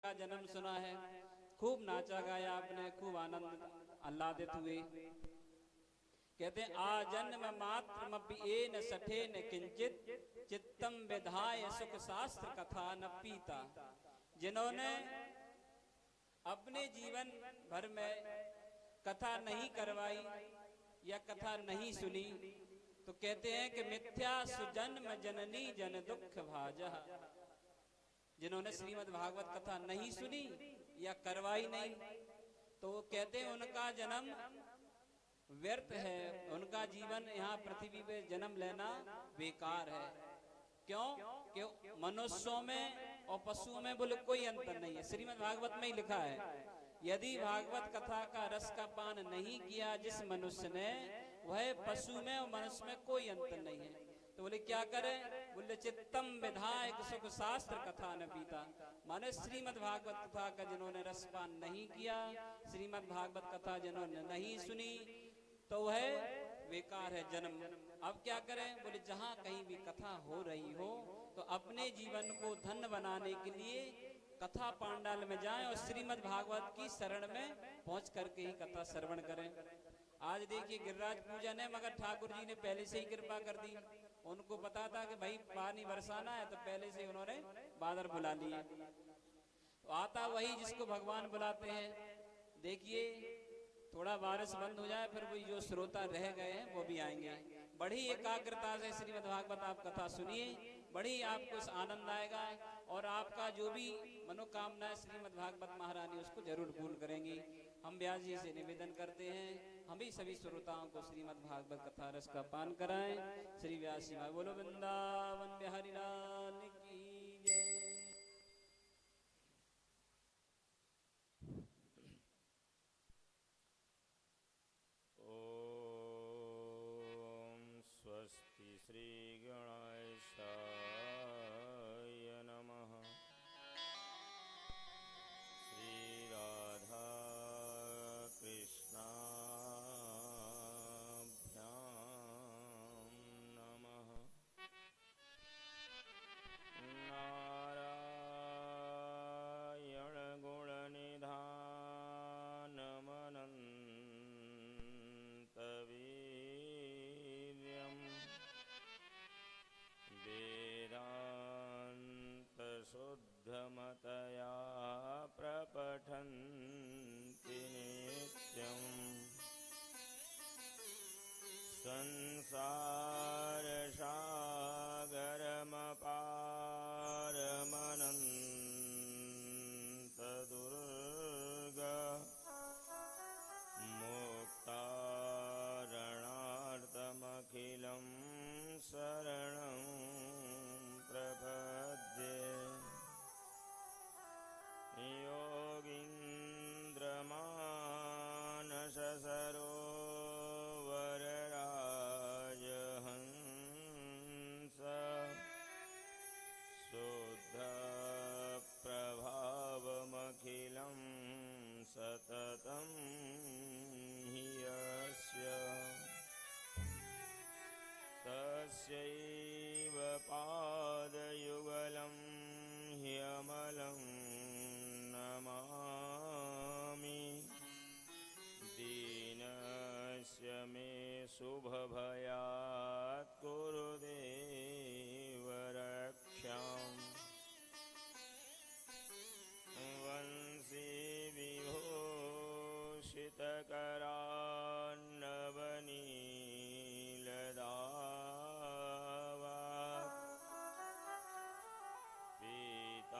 का जन्म सुना है, खूब नाचा गाया आपने, खूब आनंद आह्लादित हुए। कहते हैं आ जन्म मात्र न सठे न किंचित चित्तम विधाय सुख शास्त्र कथा न पीता। जिन्होंने अपने जीवन भर में कथा नहीं करवाई या कथा नहीं सुनी, तो कहते हैं कि मिथ्या सुजन्म जननी जन दुख भाजा। जिन्होंने श्रीमद् भागवत कथा नहीं सुनी या करवाई नहीं, तो कहते हैं उनका जन्म व्यर्थ है, उनका जीवन यहाँ पृथ्वी पे जन्म लेना बेकार है। क्यों? क्यों? मनुष्यों में और पशुओं में बोले कोई अंतर नहीं है। श्रीमद् भागवत में ही लिखा है, यदि भागवत कथा का रस का पान नहीं किया जिस मनुष्य ने, वह पशु में और मनुष्य में कोई अंतर नहीं है। तो बोले क्या करें? बोले चित्तम विधायक सुख शास्त्र कथा न पीता। माने श्रीमद् भागवत कथा का जिन्होंने रसपान नहीं किया, श्रीमद् भागवत कथा जिन्होंने नहीं सुनी, तो वह बेकार है जन्म। अब क्या करें? बोले जहां कहीं भी कथा हो रही हो तो अपने जीवन को धन्य बनाने के लिए कथा पांडाल में जाएं और श्रीमद् भागवत की शरण में पहुंच करके ही कथा श्रवण करें। आज देखिए गिरिराज पूजन है, मगर ठाकुर जी ने पहले से ही कृपा कर दी। उनको पता था कि भाई पानी बरसाना है, तो पहले से उन्होंने बादल बुला लिए। तो आता वही जिसको भगवान बुलाते हैं। देखिए थोड़ा बारिश बंद हो जाए, फिर वही जो श्रोता रह गए हैं वो भी आएंगे। बड़ी एकाग्रता से श्रीमद् भागवत आप कथा सुनिए, बड़ी आपको आनंद आएगा और आपका जो भी मनोकामना है श्रीमद् भागवत महारानी उसको जरूर पूर्ण करेंगी। हम व्यास जी से निवेदन करते हैं, हम भी सभी श्रोताओं को श्रीमद् भागवत कथा रस का पान कराएं। श्री व्यास जी महाराज बोलो वृंदावन बिहारी लाल की जय। स्वस्ति श्री गणेशाय नमः। श्री राधा कृष्णाभ्यां नमः। नारायण गुणनिधानमनन्तवीर्यम् वेदान्त शुद्धमतया प्रपठन्ति नित्यम्। संसारसागरमपारमनन्तदुर्गा मुक्तारणार्थमखिलं शरणं प्रपद्ये। योगीन्द्रमानससरोवरराजहंस शुद्धप्रभावमखिलं सततं हि यस्य। तस्यैव पादयुगलं ह्यमलं नमामि। दीनस्य मे शुभभयात् कुरुदेव रक्षाम्। वंशी विभूषितकरान्नवनीलदावात् पीताम्बराः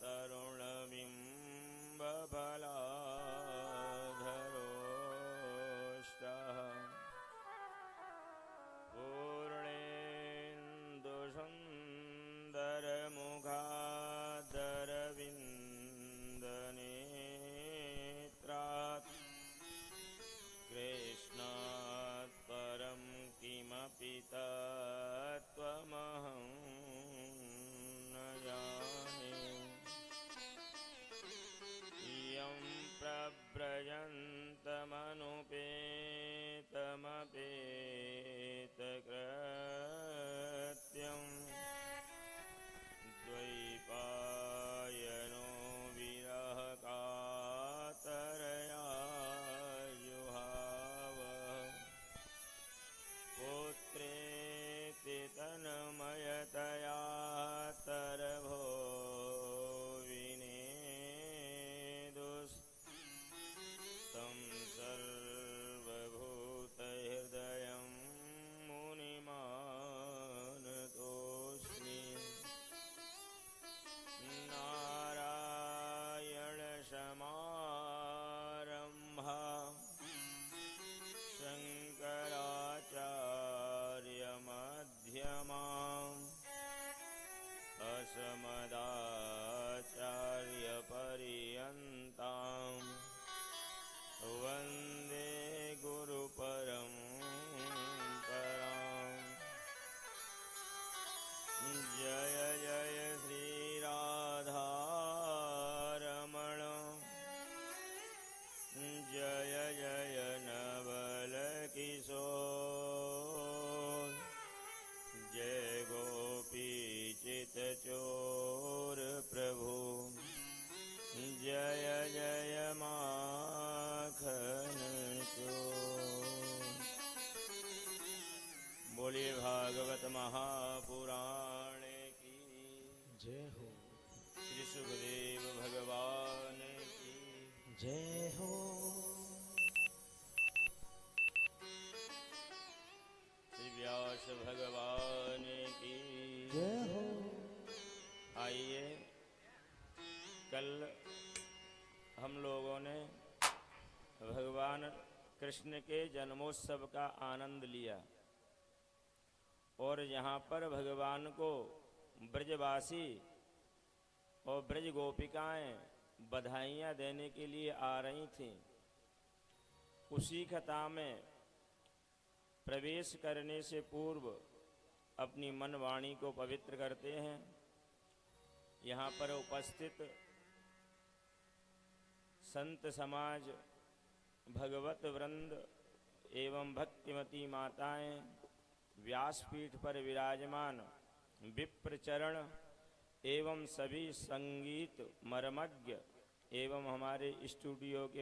तरुणबिम्बफलाधरोष्टः। पूर्णेन्दुसुन्दरमुखादरविन्दनेत्रा जय हो। श्री व्यास भगवान की जय हो। आइए, कल हम लोगों ने भगवान कृष्ण के जन्मोत्सव का आनंद लिया और यहाँ पर भगवान को ब्रजवासी और ब्रज गोपिकाएं बधाइयाँ देने के लिए आ रही थीं। उसी कथा में प्रवेश करने से पूर्व अपनी मन वाणी को पवित्र करते हैं। यहाँ पर उपस्थित संत समाज, भगवत वृंद एवं भक्तिमती माताएं, व्यासपीठ पर विराजमान विप्रचरण एवं सभी संगीत मर्मज्ञ एवं हमारे स्टूडियो के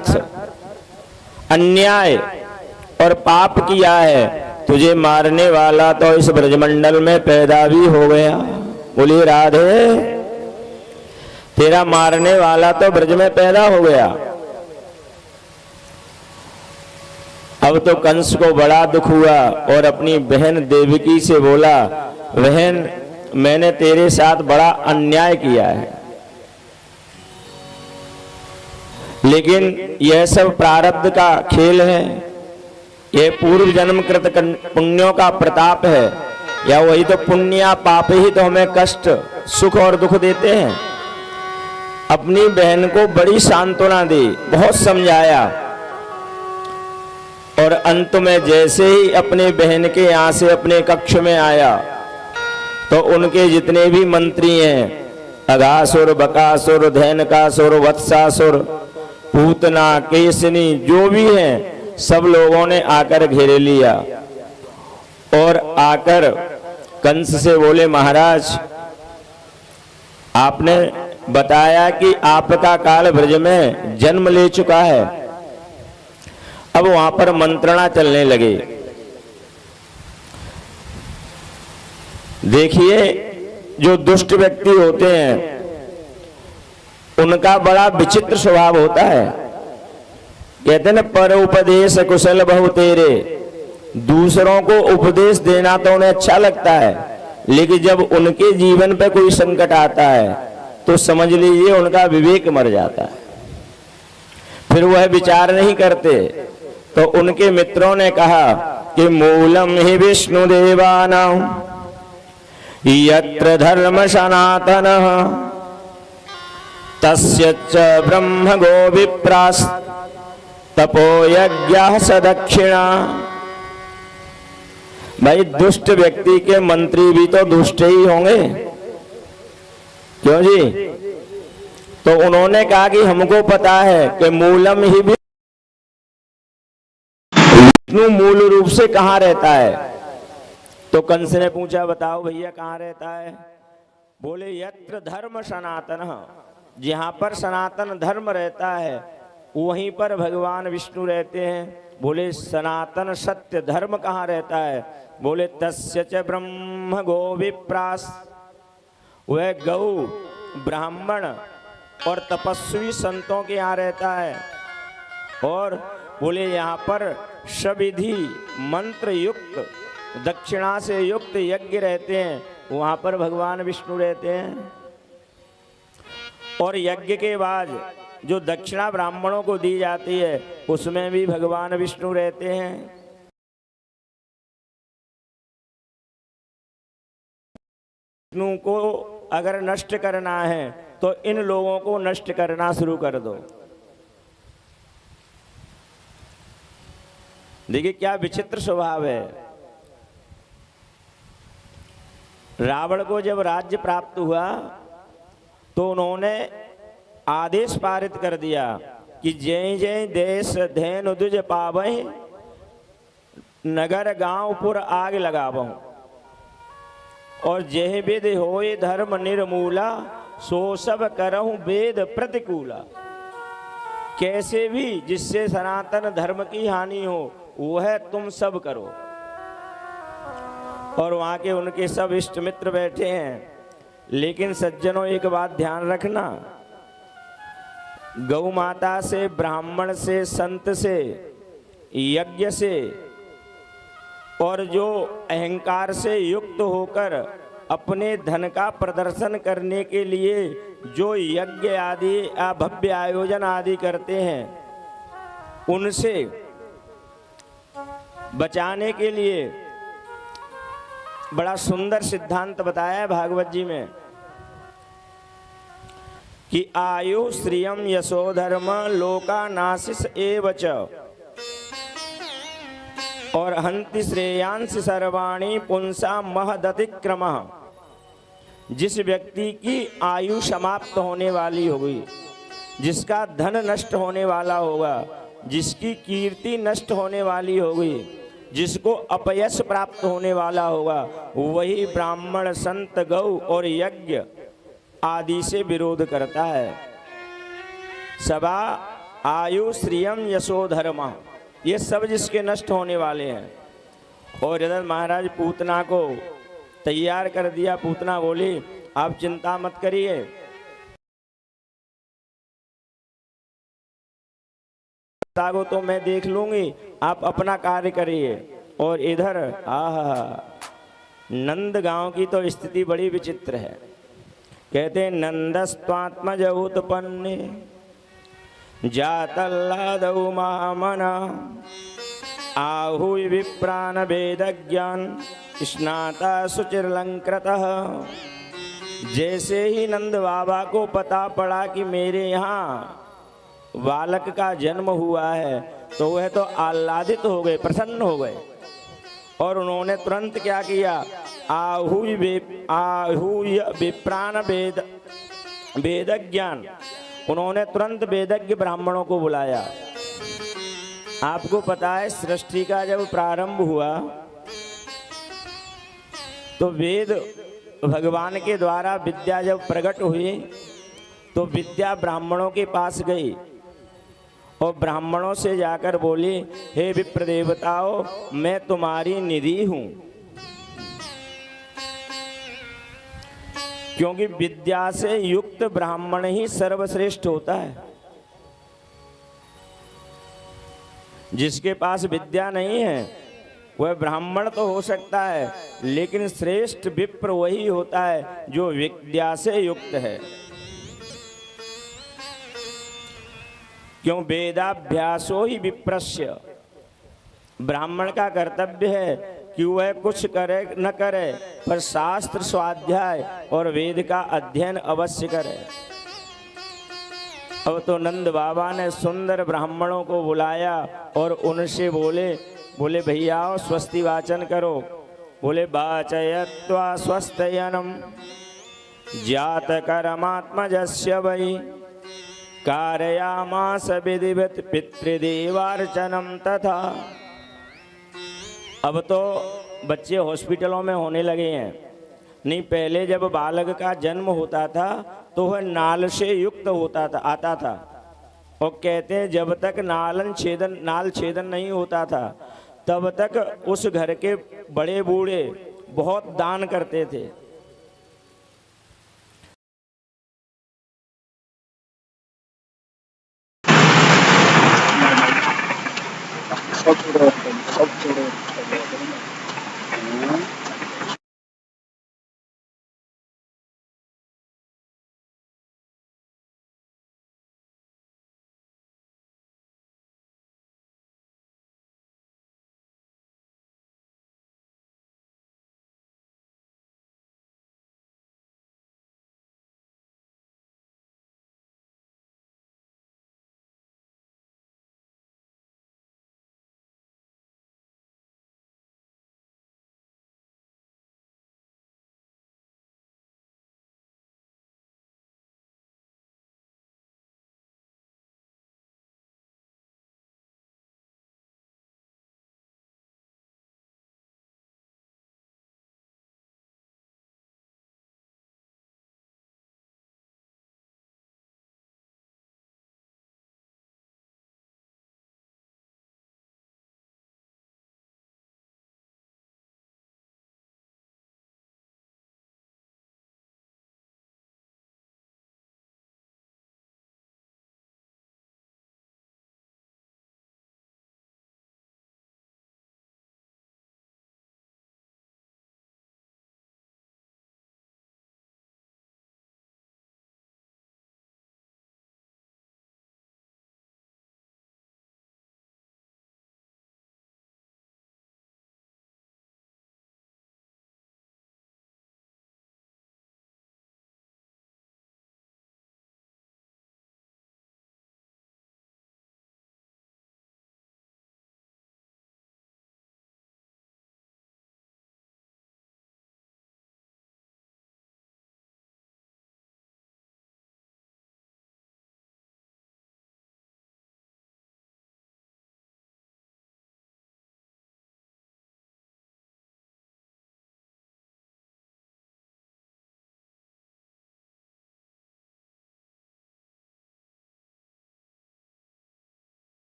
अनर्थ, अन्याय और पाप किया है, तुझे मारने वाला तो इस ब्रजमंडल में पैदा भी हो गया। बोलिए राधे, तेरा मारने वाला तो ब्रज में पैदा हो गया। अब तो कंस को बड़ा दुख हुआ और अपनी बहन देवकी से बोला, बहन मैंने तेरे साथ बड़ा अन्याय किया है, लेकिन यह सब प्रारब्ध का खेल है, यह पूर्व जन्म कृत पुण्यों का प्रताप है, या वही तो पुण्य या पाप ही तो हमें कष्ट सुख और दुख देते हैं। अपनी बहन को बड़ी सांत्वना दी, बहुत समझाया, और अंत में जैसे ही अपने बहन के यहाँ से अपने कक्ष में आया तो उनके जितने भी मंत्री हैं, अघासुर, बकासुर, धैनकासुर, वत्सासुर, पूतना, केसनी, जो भी हैं, सब लोगों ने आकर घेरे लिया और आकर कंस से बोले, महाराज आपने बताया कि आपका काल ब्रज में जन्म ले चुका है। अब वहां पर मंत्रणा चलने लगे। देखिए, जो दुष्ट व्यक्ति होते हैं उनका बड़ा विचित्र स्वभाव होता है। कहते हैं ना, पर उपदेश कुशल बहु तेरे, दूसरों को उपदेश देना तो उन्हें अच्छा लगता है, लेकिन जब उनके जीवन पे कोई संकट आता है तो समझ लीजिए उनका विवेक मर जाता है, फिर वह विचार नहीं करते। तो उनके मित्रों ने कहा कि मूलम ही विष्णु देवानां यत्र धर्म सनातनः तस्य च ब्रह्म गो विप्रास् तपो यज्ञः सदक्षिणा। भाई, दुष्ट व्यक्ति के मंत्री भी तो दुष्ट ही होंगे, क्यों जी? तो उन्होंने कहा कि हमको पता है कि मूलम ही विष्णु मूल रूप से कहाँ रहता है। तो कंस ने पूछा, बताओ भैया कहाँ रहता है? बोले, यत्र धर्म सनातन, जहाँ पर सनातन धर्म रहता है वहीं पर भगवान विष्णु रहते हैं। बोले, सनातन सत्य धर्म कहाँ रहता है? बोले, तस्य च ब्रह्म गो विप्रास, वह गौ ब्राह्मण और तपस्वी संतों के यहाँ रहता है। और बोले, यहाँ पर सविधि मंत्र युक्त, दक्षिणा से युक्त यज्ञ रहते हैं, वहाँ पर भगवान विष्णु रहते हैं। और यज्ञ के बाद जो दक्षिणा ब्राह्मणों को दी जाती है उसमें भी भगवान विष्णु रहते हैं। विष्णु को अगर नष्ट करना है तो इन लोगों को नष्ट करना शुरू कर दो। देखिए क्या विचित्र स्वभाव है। रावण को जब राज्य प्राप्त हुआ तो उन्होंने आदेश पारित कर दिया कि जय जय देश धैन दुज पावै, नगर गांव पुर आग लगावो, और जय वेद होए धर्म निर्मूला, सो सब करहूं वेद प्रतिकूला। कैसे भी जिससे सनातन धर्म की हानि हो वह तुम सब करो। और वहां के उनके सब इष्ट मित्र बैठे हैं। लेकिन सज्जनों, एक बात ध्यान रखना, गौ माता से, ब्राह्मण से, संत से, यज्ञ से और जो अहंकार से युक्त होकर अपने धन का प्रदर्शन करने के लिए जो यज्ञ आदि या भव्य आयोजन आदि करते हैं, उनसे बचाने के लिए बड़ा सुंदर सिद्धांत बताया है भागवत जी में कि आयु श्रियम यशो धर्म लोका नाशिस एव च, और हंति श्रेयांश सर्वाणी पुंसा महदतिक्रमः। जिस व्यक्ति की आयु समाप्त होने वाली होगी, जिसका धन नष्ट होने वाला होगा, जिसकी कीर्ति नष्ट होने वाली होगी, जिसको अपयश प्राप्त होने वाला होगा, वही ब्राह्मण, संत, गौ और यज्ञ आदि से विरोध करता है। सभा आयु श्रियम यशो धर्म, ये सब जिसके नष्ट होने वाले हैं। और इधर महाराज पूतना को तैयार कर दिया। पूतना बोली आप चिंता मत करिए, को तो मैं देख लूंगी, आप अपना कार्य करिए। और इधर नंद गांव की तो स्थिति बड़ी विचित्र है। कहते नंदस्त्वात्मज उत्पन्ने जातल्लादौ महामना आहूय विप्रान वेदज्ञान स्नाता सुचिरलंकृतः। जैसे ही नंद बाबा को पता पड़ा कि मेरे यहाँ बालक का जन्म हुआ है, तो वह तो आह्लादित हो गए, प्रसन्न हो गए। और उन्होंने तुरंत क्या किया, आहूय विप्रान वेदज्ञान, उन्होंने तुरंत वेदज्ञ ब्राह्मणों को बुलाया। आपको पता है सृष्टि का जब प्रारंभ हुआ तो वेद भगवान के द्वारा विद्या जब प्रकट हुई तो विद्या ब्राह्मणों के पास गई और ब्राह्मणों से जाकर बोली, हे विप्र देवताओं, मैं तुम्हारी निधि हूं। क्योंकि विद्या से युक्त ब्राह्मण ही सर्वश्रेष्ठ होता है। जिसके पास विद्या नहीं है वह ब्राह्मण तो हो सकता है, लेकिन श्रेष्ठ विप्र वही होता है जो विद्या से युक्त है। क्यों वेदाभ्यासो ही विप्रस्य, ब्राह्मण का कर्तव्य है कि वह कुछ करे न करे पर शास्त्र स्वाध्याय और वेद का अध्ययन अवश्य करे। अब तो नंद बाबा ने सुंदर ब्राह्मणों को बुलाया और उनसे बोले भैया स्वस्ति वाचन करो। बोले वाचयत्वा स्वस्तयनम जात कर्मात्मजस्य वै कारयामास विधिवत पितृदेवार्चनम तथा। अब तो बच्चे हॉस्पिटलों में होने लगे हैं, नहीं पहले जब बालक का जन्म होता था तो वह नाल से युक्त होता था, आता था। और कहते हैं जब तक नाल छेदन नहीं होता था तब तक उस घर के बड़े बूढ़े बहुत दान करते थे।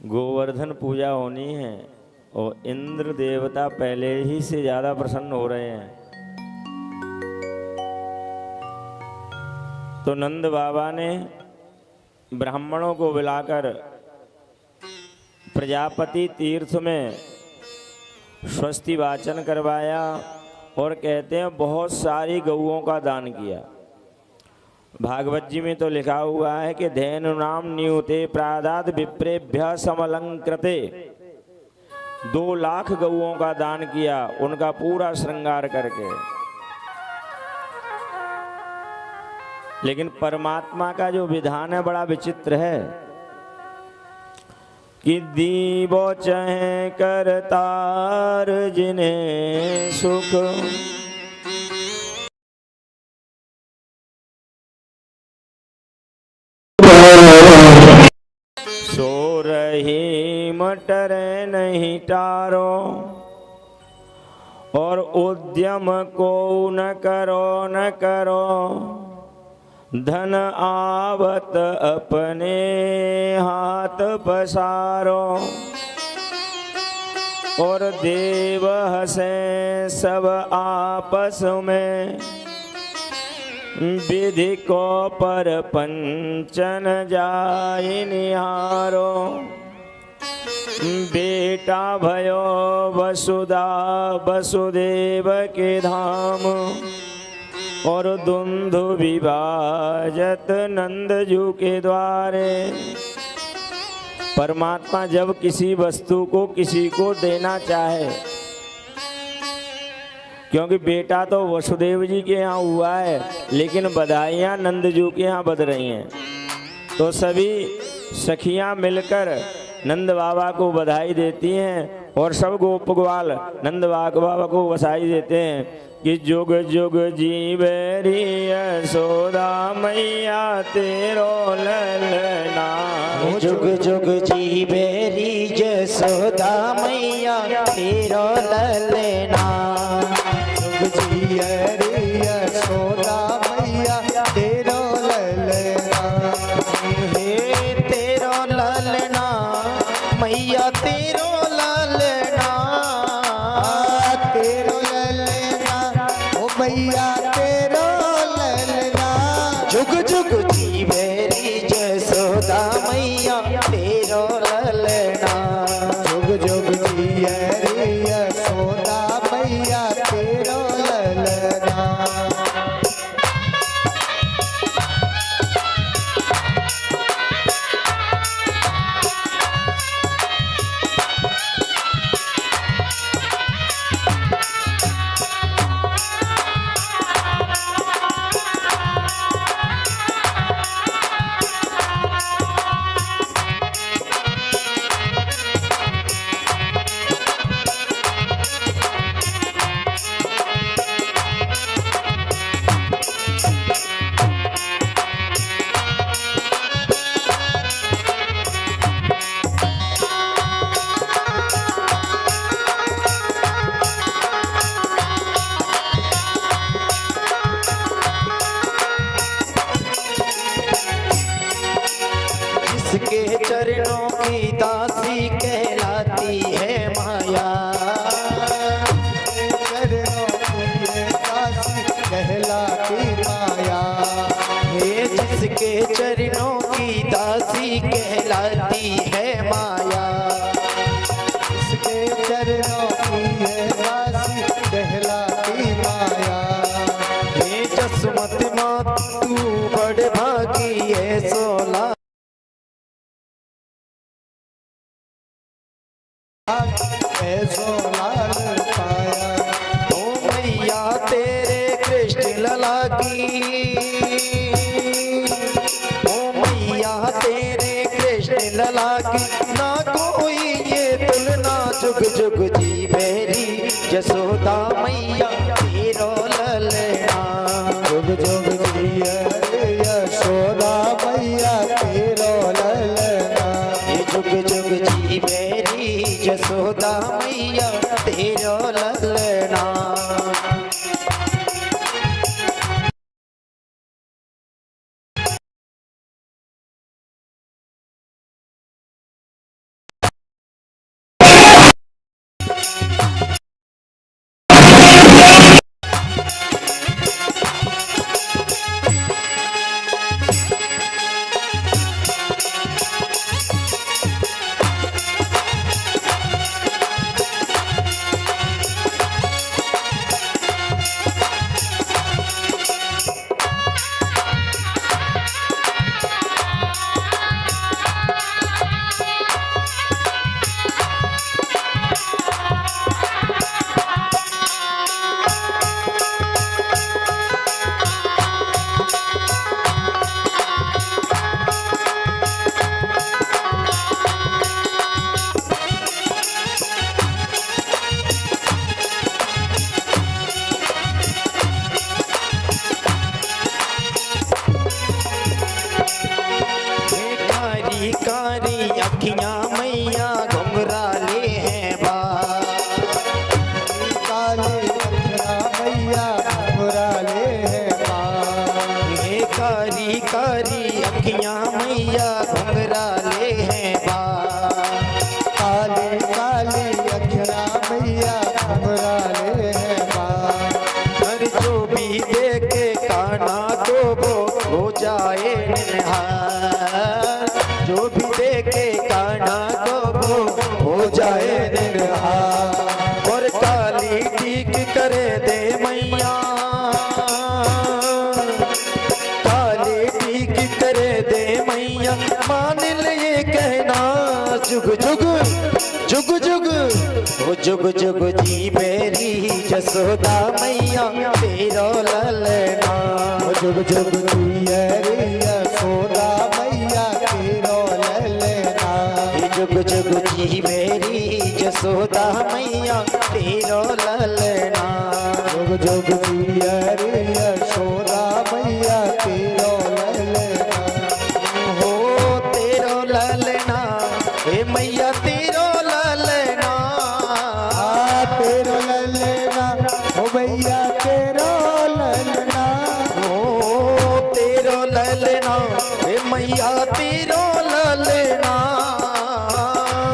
गोवर्धन पूजा होनी है और इंद्र देवता पहले ही से ज्यादा प्रसन्न हो रहे हैं। तो नंद बाबा ने ब्राह्मणों को बुलाकर प्रजापति तीर्थ में स्वस्ति वाचन करवाया और कहते हैं बहुत सारी गौओं का दान किया। भागवत जी में तो लिखा हुआ है कि धेनु नाम न्यूते प्रादाद विप्रेभ्य समलंकृते, 2 लाख गौओं का दान किया उनका पूरा श्रृंगार करके। लेकिन परमात्मा का जो विधान है बड़ा विचित्र है कि दीवो चहे करतार जिन्हें सुख, सो रही मटर नहीं टारो, और उद्यम को न करो, धन आवत अपने हाथ पसारो, और देव हंसे सब आपस में, विधि को पर पंचन जाय निहारो। बेटा भयो वसुदा वसुदेव के धाम, और दुंदु विभाजत नंदजू के द्वारे। परमात्मा जब किसी वस्तु को किसी को देना चाहे, क्योंकि बेटा तो वसुदेव जी के यहाँ हुआ है लेकिन बधाइयाँ नंदजू के यहाँ बध रही हैं, तो सभी सखियाँ मिलकर नंद बाबा को बधाई देती हैं और सब गोप ग्वाल नंद बाबा को बधाई देते हैं कि जुग जुग जीवेरी यशोदा मैया तेरो ललना। जुग जुग जीवेरी यशोदा मैया तेरो ललना। जुग जीवेरी यशोदा मैया तेरो ललना। हे तेरो ललना मैया तेरो ललना। तेरो ललना ओ मैया तेरो ललना। जुग जुग जीवेरी यशोदा मैया तेरो ललना। जुग जुग जीवेरी यशोदा मैया तेरो ललना। जिसके चरणों की दासी कहलाती है माया। चरणों की दासी कहलाती माया। हे जिसके चरणों की दासी कहलाती है माया। जिसके चरणों की दासी कहलाती माया। हे जसमत मात तू बड़ भागी है सोला। ऐसो लाल पाया ओ मैया तेरे कृष्ण लला की। ओ मैया तेरे कृष्ण लला की ना कोई ये तुलना। जुग जुग जीवेरी यशोदा मैया तेरो ललना। जुग जुग जीवेरी यशोदा मैया तेरो ललना। जुग जुग जीवेरी यशोदा मैया तेरो ललना। अखियां मैया घुंघराले हैं बाल। काली अखियां मैया घुंघराले हैं बाल। हे कारी कारी अखियां मैया घुंघराले हैं बाल। काली काली अखियां मैया घुंघराले हैं बाल। हर जो भी देखे काना को वो हो जाए निहार। जो भी देखे काना को वो हो जाए निहार। और काली ठीक करे दे मैया, काली ठीक करे दे मैया, मान ले कहना जुग जुग जुग जुग। ओ जुग जुग जी मेरी जसोदा मैया तेरो ललना। ओ जुग जुग जिए रे यशोदा मैया तेरो ललना। हे जुग जुग जी मेरी जसोदा मैया तेरो ललना। जुग जुग जिए रे यशोदा मैया तेरो ललना। हो तेरो ललना, हे मैया तेरो ललना। तेरो ललना ओ मैया तेरो ललना। ओ तेरो ललना, हे मैया तेरो ललना।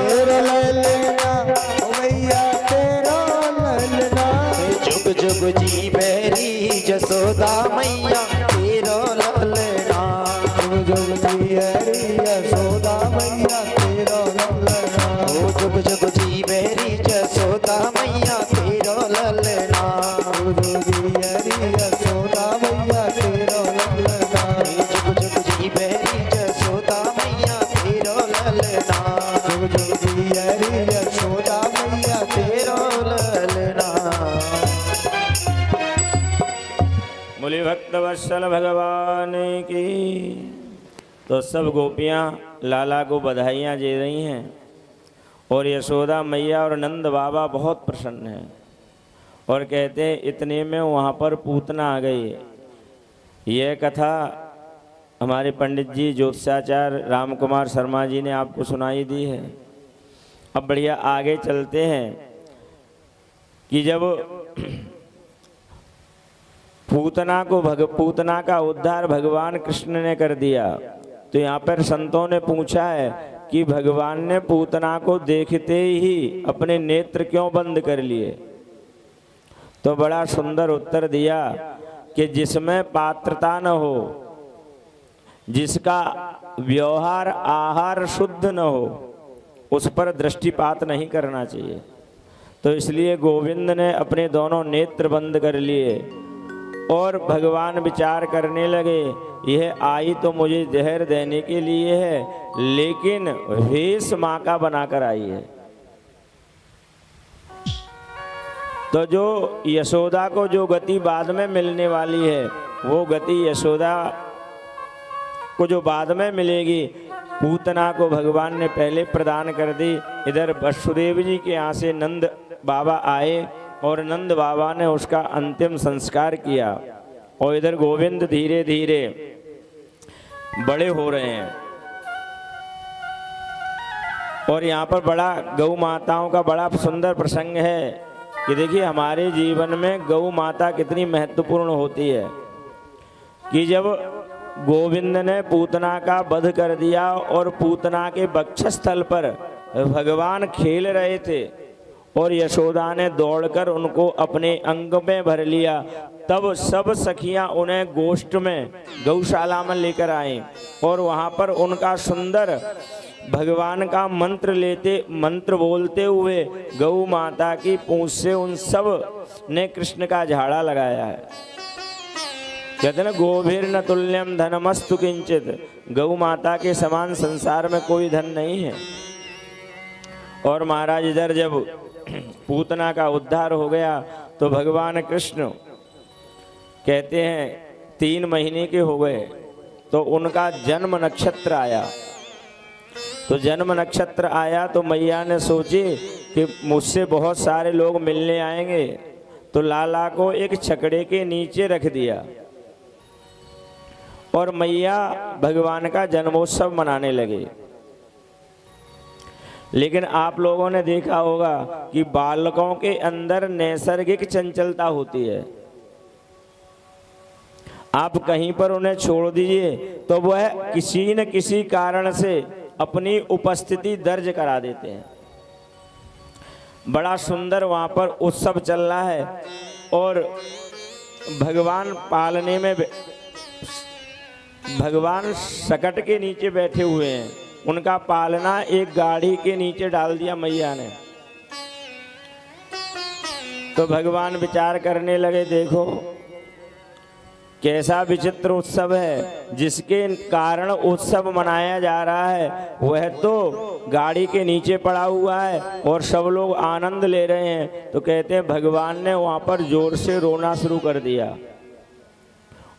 तेरो ललना ओ मैया तेरो ललना। जुग जुग जी बेरी जसोदा मैया तेरो ललना। जुग जुग जिए रे यशोदा मैया तेरो ललना। ओ जुग जुग जी बेरी जसोदा मैया तेरो ललना। जुग जुग जिए रे यशोदा मैया तेरो ललना। जुग जुग जी बेरी जसोदा मैया तेरो ललना। जुग जुग जिए रे यशोदा मैया तेरो ललना। बोले भक्त वत्सल भगवान की। तो सब गोपियाँ लाला को बधाइयाँ दे रही हैं और यशोदा मैया और नंद बाबा बहुत प्रसन्न हैं और कहते हैं इतने में वहाँ पर पूतना आ गई। यह कथा हमारे पंडित जी ज्योतिषाचार्य राम कुमार शर्मा जी ने आपको सुनाई दी है। अब बढ़िया आगे चलते हैं कि जब पूतना का उद्धार भगवान कृष्ण ने कर दिया तो यहाँ पर संतों ने पूछा है कि भगवान ने पूतना को देखते ही अपने नेत्र क्यों बंद कर लिए। तो बड़ा सुंदर उत्तर दिया कि जिसमें पात्रता न हो, जिसका व्यवहार आहार शुद्ध न हो, उस पर दृष्टिपात नहीं करना चाहिए। तो इसलिए गोविंद ने अपने दोनों नेत्र बंद कर लिए और भगवान विचार करने लगे यह आई तो मुझे जहर देने के लिए है, लेकिन वेश माँ का बनाकर आई है। तो जो यशोदा को जो गति बाद में मिलने वाली है, वो गति यशोदा को जो बाद में मिलेगी, पूतना को भगवान ने पहले प्रदान कर दी। इधर वसुदेव जी के यहाँ से नंद बाबा आए और नंद बाबा ने उसका अंतिम संस्कार किया और इधर गोविंद धीरे धीरे बड़े हो रहे हैं। और यहाँ पर बड़ा गौ माताओं का बड़ा सुंदर प्रसंग है कि देखिए हमारे जीवन में गौ माता कितनी महत्वपूर्ण होती है कि जब गोविंद ने पूतना का वध कर दिया और पूतना के वक्षस्थल पर भगवान खेल रहे थे और यशोदा ने दौड़कर उनको अपने अंग में भर लिया, तब सब सखियां उन्हें गोष्ठ में गौशाला में लेकर आईं और वहां पर उनका सुंदर भगवान का मंत्र बोलते हुए गौ माता की पूंछ से उन सब ने कृष्ण का झाड़ा लगाया है। कहते ना गोभीर न तुल्यम धनमस्तु किंचित, गौ माता के समान संसार में कोई धन नहीं है। और महाराज इधर जब पूतना का उद्धार हो गया तो भगवान कृष्ण कहते हैं 3 महीने के हो गए तो उनका जन्म नक्षत्र आया। तो जन्म नक्षत्र आया तो मैया ने सोची कि मुझसे बहुत सारे लोग मिलने आएंगे, तो लाला को एक छकड़े के नीचे रख दिया और मैया भगवान का जन्मोत्सव मनाने लगे। लेकिन आप लोगों ने देखा होगा कि बालकों के अंदर नैसर्गिक चंचलता होती है। आप कहीं पर उन्हें छोड़ दीजिए तो वह किसी न किसी कारण से अपनी उपस्थिति दर्ज करा देते हैं। बड़ा सुंदर वहाँ पर उत्सव चल रहा है और भगवान पालने में भगवान सकट के नीचे बैठे हुए हैं। उनका पालना एक गाड़ी के नीचे डाल दिया मैया ने। तो भगवान विचार करने लगे, देखो कैसा विचित्र उत्सव है, जिसके कारण उत्सव मनाया जा रहा है वह तो गाड़ी के नीचे पड़ा हुआ है और सब लोग आनंद ले रहे हैं। तो कहते हैं भगवान ने वहाँ पर जोर से रोना शुरू कर दिया।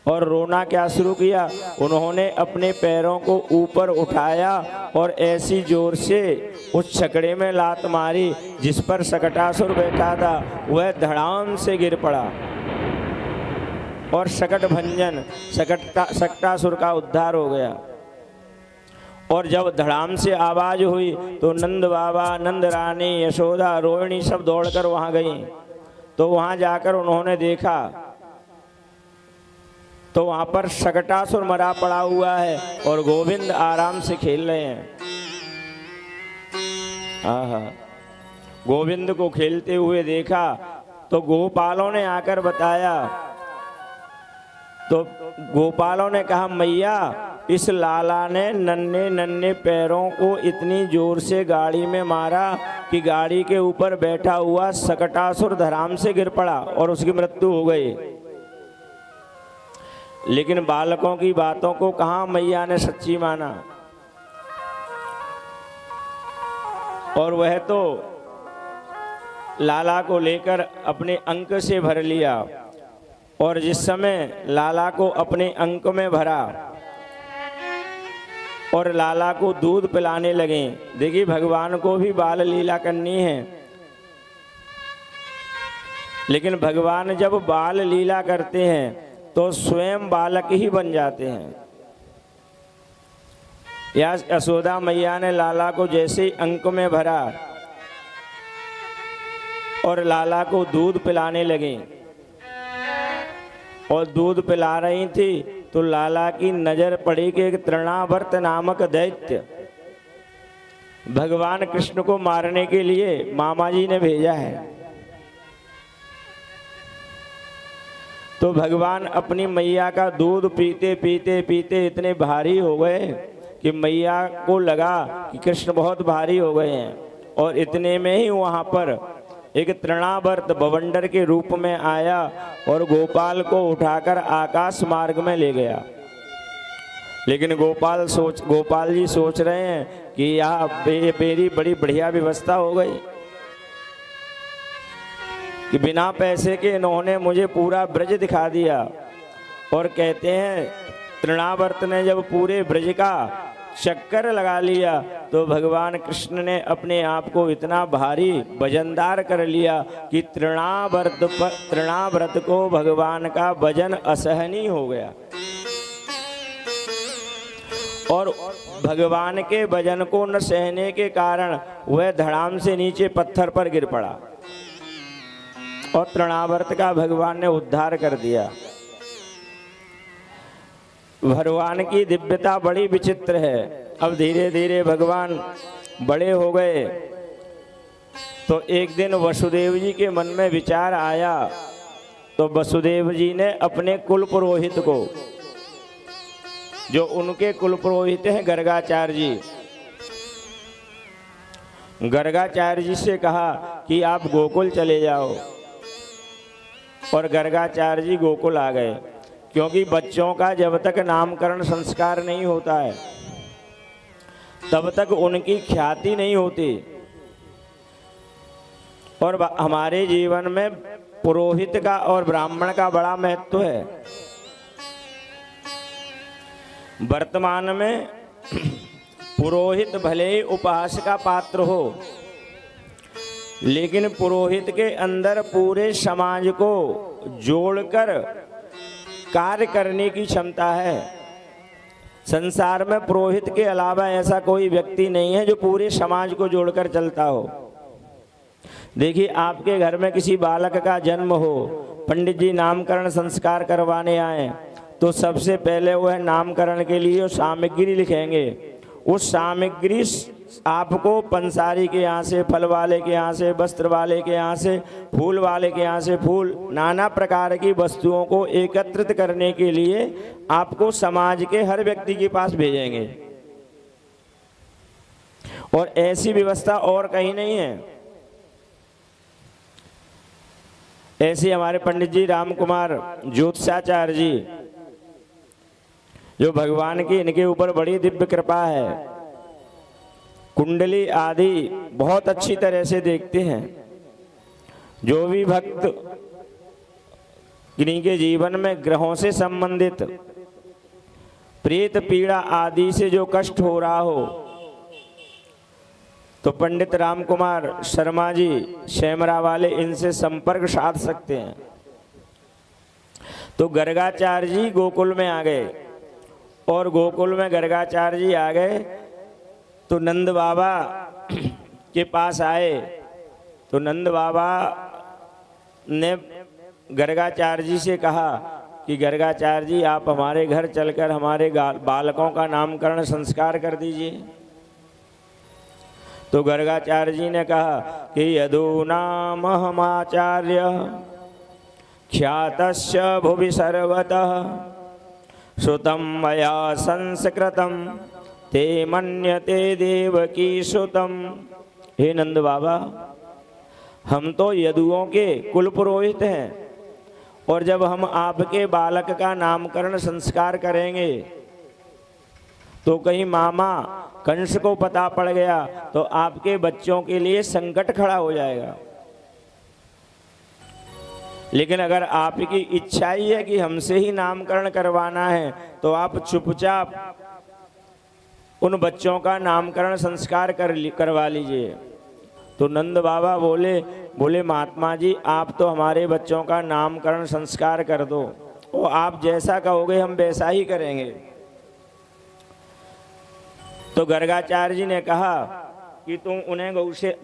और रोना क्या शुरू किया, उन्होंने अपने पैरों को ऊपर उठाया और ऐसी जोर से उस छकड़े में लात मारी जिस पर सकटासुर बैठा था, वह धड़ाम से गिर पड़ा और सकट भंजन सकटासुर का उद्धार हो गया। और जब धड़ाम से आवाज हुई तो नंद बाबा, नंद रानी, यशोदा, रोहिणी सब दौड़कर वहां गई। तो वहां जाकर उन्होंने देखा तो वहां पर सकटासुर मरा पड़ा हुआ है और गोविंद आराम से खेल रहे हैं। आहा, गोविंद को खेलते हुए देखा तो गोपालों ने आकर बताया। तो गोपालों ने कहा, मैया इस लाला ने नन्हे नन्हे पैरों को इतनी जोर से गाड़ी में मारा कि गाड़ी के ऊपर बैठा हुआ सकटासुर धराम से गिर पड़ा और उसकी मृत्यु हो गई। लेकिन बालकों की बातों को कहाँ मैया ने सच्ची माना, और वह तो लाला को लेकर अपने अंक से भर लिया। और जिस समय लाला को अपने अंक में भरा और लाला को दूध पिलाने लगे, देखिए भगवान को भी बाल लीला करनी है। लेकिन भगवान जब बाल लीला करते हैं तो स्वयं बालक ही बन जाते हैं। या यशोदा मैया ने लाला को जैसे ही अंक में भरा और लाला को दूध पिलाने लगी और दूध पिला रही थी तो लाला की नजर पड़ी कि एक तृणावर्त नामक दैत्य भगवान कृष्ण को मारने के लिए मामा जी ने भेजा है। तो भगवान अपनी मैया का दूध पीते पीते पीते इतने भारी हो गए कि मैया को लगा कि कृष्ण बहुत भारी हो गए हैं। और इतने में ही वहाँ पर एक तृणावर्त बवंडर के रूप में आया और गोपाल को उठाकर आकाश मार्ग में ले गया। लेकिन गोपाल जी सोच रहे हैं कि यहाँ मेरी बड़ी बढ़िया व्यवस्था हो गई कि बिना पैसे के इन्होंने मुझे पूरा ब्रज दिखा दिया। और कहते हैं तृणावर्त ने जब पूरे ब्रज का चक्कर लगा लिया तो भगवान कृष्ण ने अपने आप को इतना भारी वजनदार कर लिया कि तृणावर्त को भगवान का वजन असहनीय हो गया। और भगवान के वजन को न सहने के कारण वह धड़ाम से नीचे पत्थर पर गिर पड़ा और तृणावर्त का भगवान ने उद्धार कर दिया। भगवान की दिव्यता बड़ी विचित्र है। अब धीरे धीरे भगवान बड़े हो गए तो एक दिन वसुदेव जी के मन में विचार आया। तो वसुदेव जी ने अपने कुल पुरोहित को, जो उनके कुल पुरोहित हैं गर्गाचार्य जी, गर्गाचार्य जी से कहा कि आप गोकुल चले जाओ। और गर्गाचार्य जी गोकुल आ गए, क्योंकि बच्चों का जब तक नामकरण संस्कार नहीं होता है तब तक उनकी ख्याति नहीं होती। और हमारे जीवन में पुरोहित का और ब्राह्मण का बड़ा महत्व है। वर्तमान में पुरोहित भले ही उपहास का पात्र हो, लेकिन पुरोहित के अंदर पूरे समाज को जोड़कर कार्य करने की क्षमता है। संसार में पुरोहित के अलावा ऐसा कोई व्यक्ति नहीं है जो पूरे समाज को जोड़कर चलता हो। देखिए, आपके घर में किसी बालक का जन्म हो, पंडित जी नामकरण संस्कार करवाने आए, तो सबसे पहले वह नामकरण के लिए सामग्री लिखेंगे। उस सामग्री आपको पंसारी के यहाँ से, फल वाले के यहाँ से, वस्त्र वाले के यहाँ से, फूल वाले के यहाँ से फूल, नाना प्रकार की वस्तुओं को एकत्रित करने के लिए आपको समाज के हर व्यक्ति के पास भेजेंगे। और ऐसी व्यवस्था और कहीं नहीं है। ऐसे हमारे पंडित जी राम कुमार ज्योतिषाचार्य जी, जो भगवान की इनके ऊपर बड़ी दिव्य कृपा है, कुंडली आदि बहुत अच्छी तरह से देखते हैं। जो भी भक्त किन्हीं के जीवन में ग्रहों से संबंधित प्रेत पीड़ा आदि से जो कष्ट हो रहा हो, तो पंडित राम कुमार शर्मा जी शेमरा वाले, इनसे संपर्क साध सकते हैं। तो गर्गाचार्य जी गोकुल में आ गए, और गोकुल में गर्गाचार्य जी आ गए तो नंद बाबा के पास आए। तो नंद बाबा ने गर्गाचार्य जी से कहा कि गर्गाचार्य जी, आप हमारे घर चलकर हमारे बालकों का नामकरण संस्कार कर दीजिए। तो गर्गाचार्य जी ने कहा कि यदूनाम हमाचार्य ख्यातस्य भुवि सर्वतः श्रुतं मया संस्कृतं ते मन्यते देवकी सुतम। हे नंद बाबा, हम तो यदुओं के कुल पुरोहित हैं, और जब हम आपके बालक का नामकरण संस्कार करेंगे तो कहीं मामा कंस को पता पड़ गया तो आपके बच्चों के लिए संकट खड़ा हो जाएगा। लेकिन अगर आपकी इच्छा ही है कि हमसे ही नामकरण करवाना है, तो आप चुपचाप उन बच्चों का नामकरण संस्कार करवा लीजिए। तो नंद बाबा बोले महात्मा जी, आप तो हमारे बच्चों का नामकरण संस्कार कर दो, और आप जैसा कहोगे हम वैसा ही करेंगे। तो गर्गाचार्य जी ने कहा कि तुम उन्हें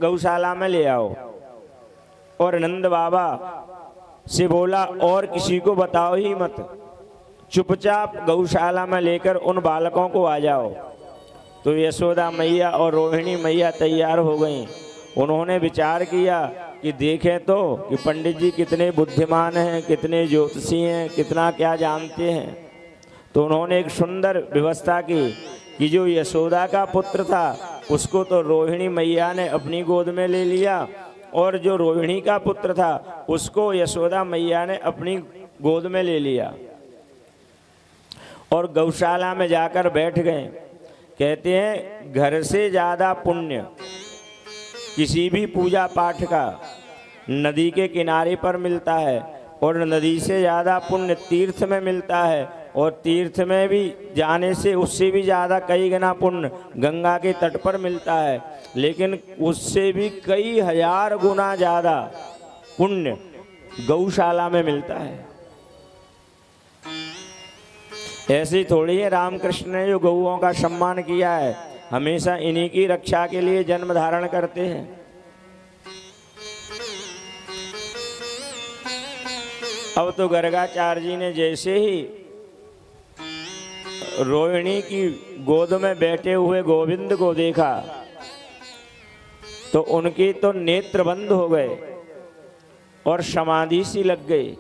गौशाला में ले आओ। और नंद बाबा से बोला, और किसी को बताओ ही मत, चुपचाप गौशाला में लेकर उन बालकों को आ जाओ। तो यशोदा मैया और रोहिणी मैया तैयार हो गईं। उन्होंने विचार किया कि देखें तो कि पंडित जी कितने बुद्धिमान हैं, कितने ज्योतिषी हैं, कितना क्या जानते हैं। तो उन्होंने एक सुंदर व्यवस्था की कि जो यशोदा का पुत्र था उसको तो रोहिणी मैया ने अपनी गोद में ले लिया, और जो रोहिणी का पुत्र था उसको यशोदा मैया ने अपनी गोद में ले लिया, और गौशाला में जाकर बैठ गए। कहते हैं घर से ज़्यादा पुण्य किसी भी पूजा पाठ का नदी के किनारे पर मिलता है, और नदी से ज़्यादा पुण्य तीर्थ में मिलता है, और तीर्थ में भी जाने से उससे भी ज़्यादा कई गुना पुण्य गंगा के तट पर मिलता है। लेकिन उससे भी कई हजार गुना ज़्यादा पुण्य गौशाला में मिलता है। ऐसी थोड़ी है, रामकृष्ण ने जो गौओं का सम्मान किया है, हमेशा इन्हीं की रक्षा के लिए जन्म धारण करते हैं। अब तो गर्गाचार्य जी ने जैसे ही रोहिणी की गोद में बैठे हुए गोविंद को देखा, तो उनके तो नेत्र बंद हो गए और समाधि सी लग गई,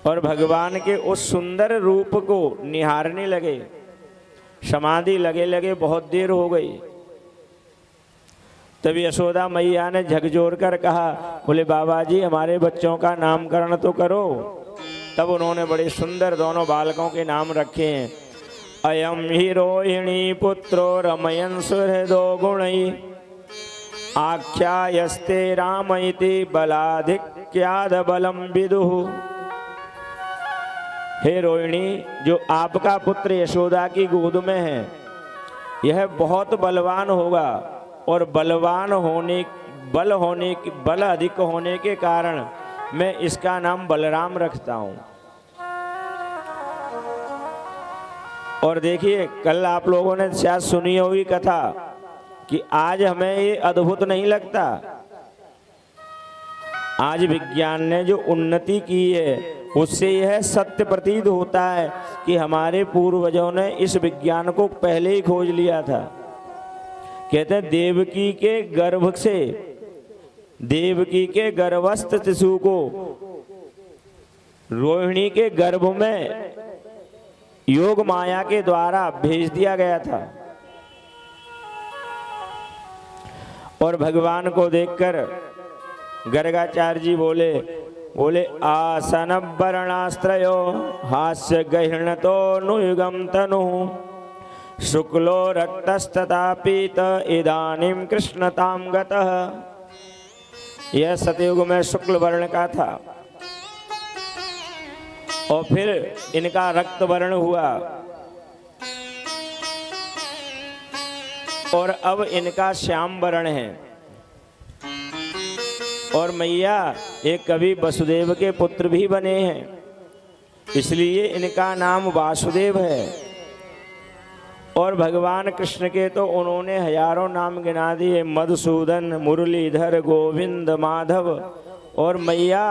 और भगवान के उस सुंदर रूप को निहारने लगे। समाधि लगे लगे बहुत देर हो गई। तभी यशोदा मैया ने झकझोर कर कहा, बोले बाबा जी, हमारे बच्चों का नामकरण तो करो। तब उन्होंने बड़े सुंदर दोनों बालकों के नाम रखे हैं। अयम ही रोहिणी पुत्रो रमयन सुहृदो गुणई आख्यायस्ते रामयति बलाधिक्याद बलम विदुः। हे रोहिणी, जो आपका पुत्र यशोदा की गोद में है, यह बहुत बलवान होगा, और बल अधिक होने के कारण मैं इसका नाम बलराम रखता हूँ। और देखिए कल आप लोगों ने शायद सुनी होगी कथा कि आज हमें ये अद्भुत नहीं लगता। आज विज्ञान ने जो उन्नति की है उससे यह सत्य प्रतीत होता है कि हमारे पूर्वजों ने इस विज्ञान को पहले ही खोज लिया था। कहते हैं देवकी के गर्भ से, देवकी के गर्भस्थ शिशु को रोहिणी के गर्भ में योग माया के द्वारा भेज दिया गया था। और भगवान को देखकर गर्गाचार्य जी बोले आसन वर्णास्त्रयो हास्य गहृणतो नुयुगम तनु शुक्लो रक्तस्तथा पीत इदानीम कृष्णताम गतः। यह सतयुग में शुक्ल वर्ण का था और फिर इनका रक्त वर्ण हुआ और अब इनका श्याम वर्ण है। और मैया एक कवि वसुदेव के पुत्र भी बने हैं, इसलिए इनका नाम वासुदेव है। और भगवान कृष्ण के तो उन्होंने हजारों नाम गिना दिए, मधुसूदन, मुरलीधर, गोविंद, माधव। और मैया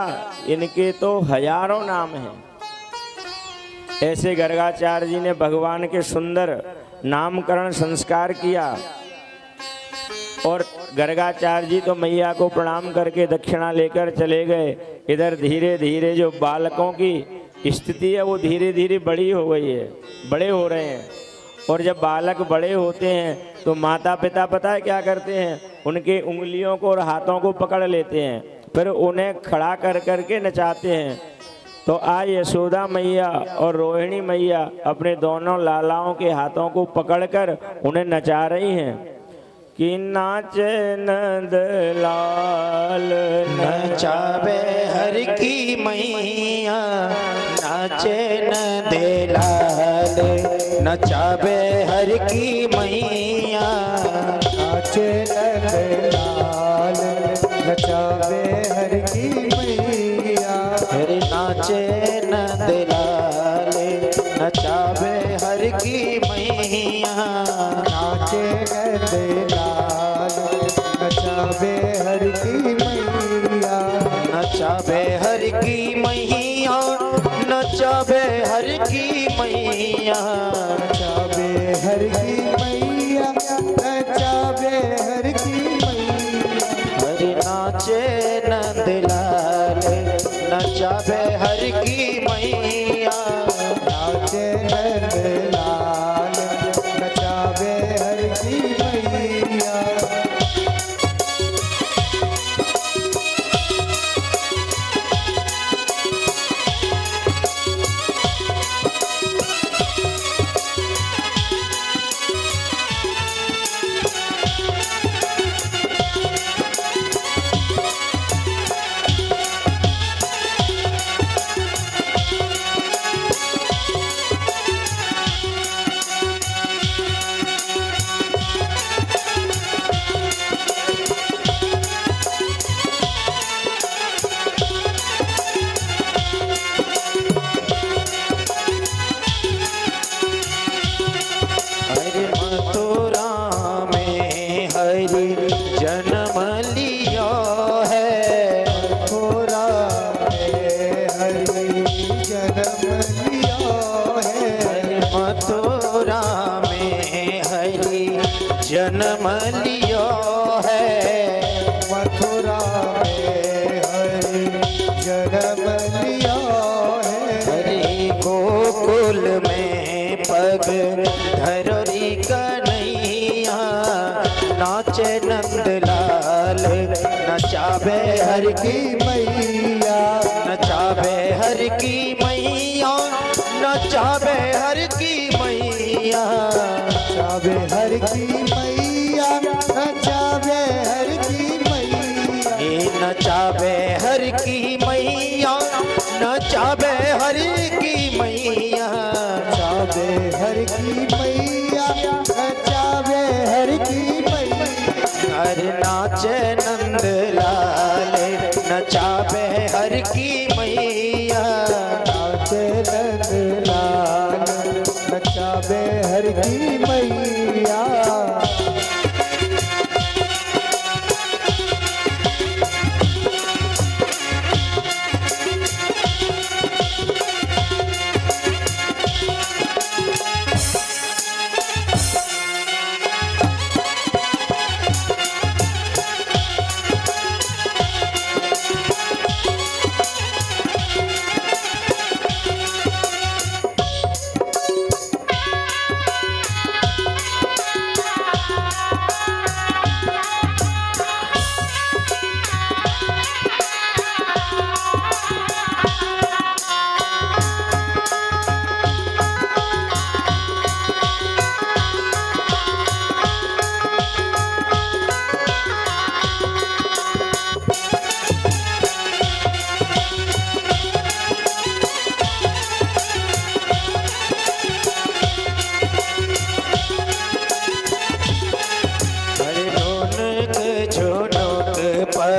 इनके तो हजारों नाम हैं। ऐसे गर्गाचार्य जी ने भगवान के सुंदर नामकरण संस्कार किया। और गर्गाचार्य जी तो मैया को प्रणाम करके दक्षिणा लेकर चले गए। इधर धीरे धीरे जो बालकों की स्थिति है वो धीरे धीरे बड़ी हो गई है, बड़े हो रहे हैं। और जब बालक बड़े होते हैं तो माता पिता पता है क्या करते हैं, उनके उंगलियों को और हाथों को पकड़ लेते हैं, फिर उन्हें खड़ा कर करके नचाते हैं। तो आज यशोदा मैया और रोहिणी मैया अपने दोनों लालाओं के हाथों को पकड़कर उन्हें नचा रही हैं कि नाचे नंद लाल नचावे हर की मैया, नाचे नंद लाल, नचावे हर की मैया, नाचे नंद लाल, नचावे हर की मैया। हरे नाचे नंद लाल, नचावे हर की मैया, नाचे नंद लाल, नचावे हर की मैया। नचावे हर की मैया, नचावे हर की मैया, नचावे हर की मैया, नचावे हर की मैया। हरे नाचे नंद लाल, नचावे हर की मैया, नाचे नंद लाल, नचावे हर की मैया। हरे मथुरा में हरि जन्म लिया है, मथुरा में हरि जन्म लिया है। हरे मथुरा में हरि जन्म लिया है, मथुरा में हरि जन्म लिया है। हरि गोकुल में पग धरोरी कन्हैया, नाचे नंद लाल, नचावे हर की मैया, नचावे हर की मैया, नचावे हर की मैया, नचावे हर की मैया, नचावे हर की मैया। ये नचावे हर की मैया, नचावे हर की मैया, नचावे हर की मैया, नचावे हर की मैया। हर नाचे नंद लाल, नचावे हर की मैया, नाचे नंद लाल, नचावे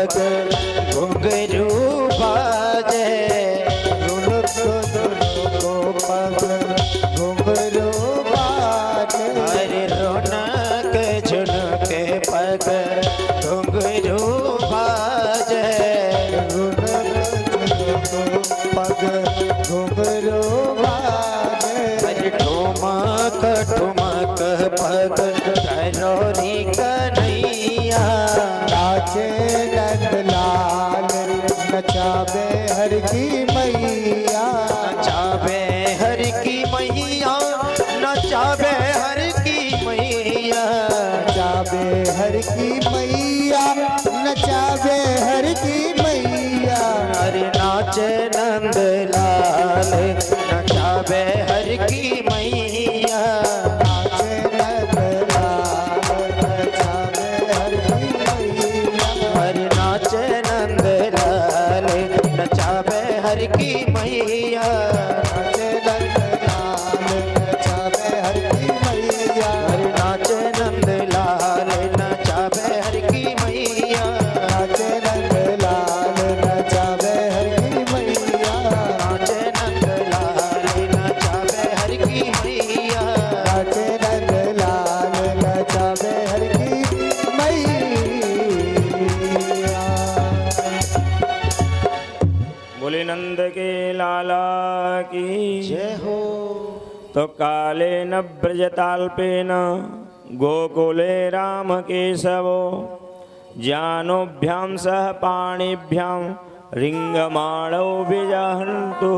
पग घुंघरू बाजे रुनुक झुनुको पग घुंघरू बाजे हरे रौनक झुनक पग घुंघरू बाजे रुनुक झुनुको पग घुंघरू बाजे हरे ठुमक ठुमक पग घरोरी कन्हैया नाचे नंदलाल नचावे हर की मैया नचावे हर की मैया नचावे हर की मैया नचावे हर की मैया नचावे हर की मैया हरे नाचे नंदलाल नचावे हर की मैया नाचे नंदलाल नचावे हर की मैया हरे नाचे नंदलाल नचावे हर की मैया नाचे नंदलाल नचावे हर की मैया हरे नाचे नंदलाल नचावे हर की मैया नाचे नंदलाल नचावे हर की मैया नाचे नंदलाल नचावे हर की मैया नाचे नंदलाल नचावे हर की मैया। बोले नंद के लाला की जय हो तो काले न ब्रजताल्पेन गोकुले राम केशवो ज्ञानोभ्याम सह पाणिभ्याम रिंगमाणो विजहन्तु।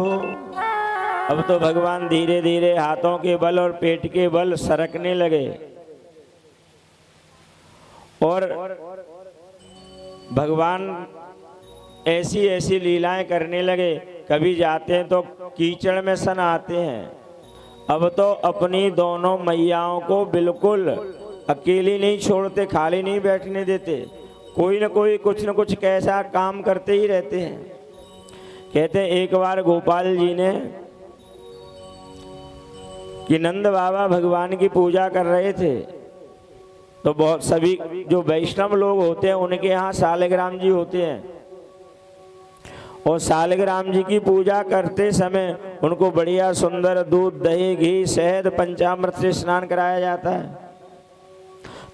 अब तो भगवान धीरे धीरे हाथों के बल और पेट के बल सरकने लगे और भगवान ऐसी ऐसी लीलाएं करने लगे। कभी जाते हैं तो कीचड़ में सन आते हैं। अब तो अपनी दोनों मैयाओं को बिल्कुल अकेली नहीं छोड़ते, खाली नहीं बैठने देते। कोई न कोई कुछ न कुछ कैसा काम करते ही रहते हैं। कहते हैं एक बार गोपाल जी ने कि नंद बाबा भगवान की पूजा कर रहे थे तो बहुत सभी जो वैष्णव लोग होते हैं उनके यहाँ सालिग्राम जी होते हैं और सालिग्राम जी की पूजा करते समय उनको बढ़िया सुंदर दूध दही घी शहद पंचामृत से स्नान कराया जाता है।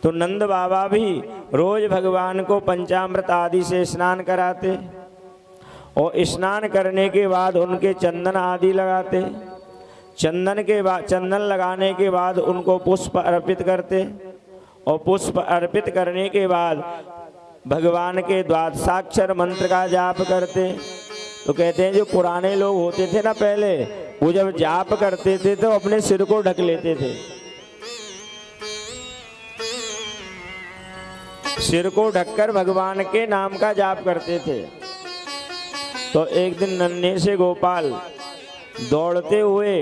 तो नंद बाबा भी रोज भगवान को पंचामृत आदि से स्नान कराते और स्नान करने के बाद उनके चंदन आदि लगाते। चंदन लगाने के बाद उनको पुष्प अर्पित करते और पुष्प अर्पित करने के बाद भगवान के द्वादशाक्षर मंत्र का जाप करते। तो कहते हैं जो पुराने लोग होते थे ना पहले, वो जब जाप करते थे तो अपने सिर को ढक लेते थे। सिर को ढककर भगवान के नाम का जाप करते थे। तो एक दिन नन्हे से गोपाल दौड़ते हुए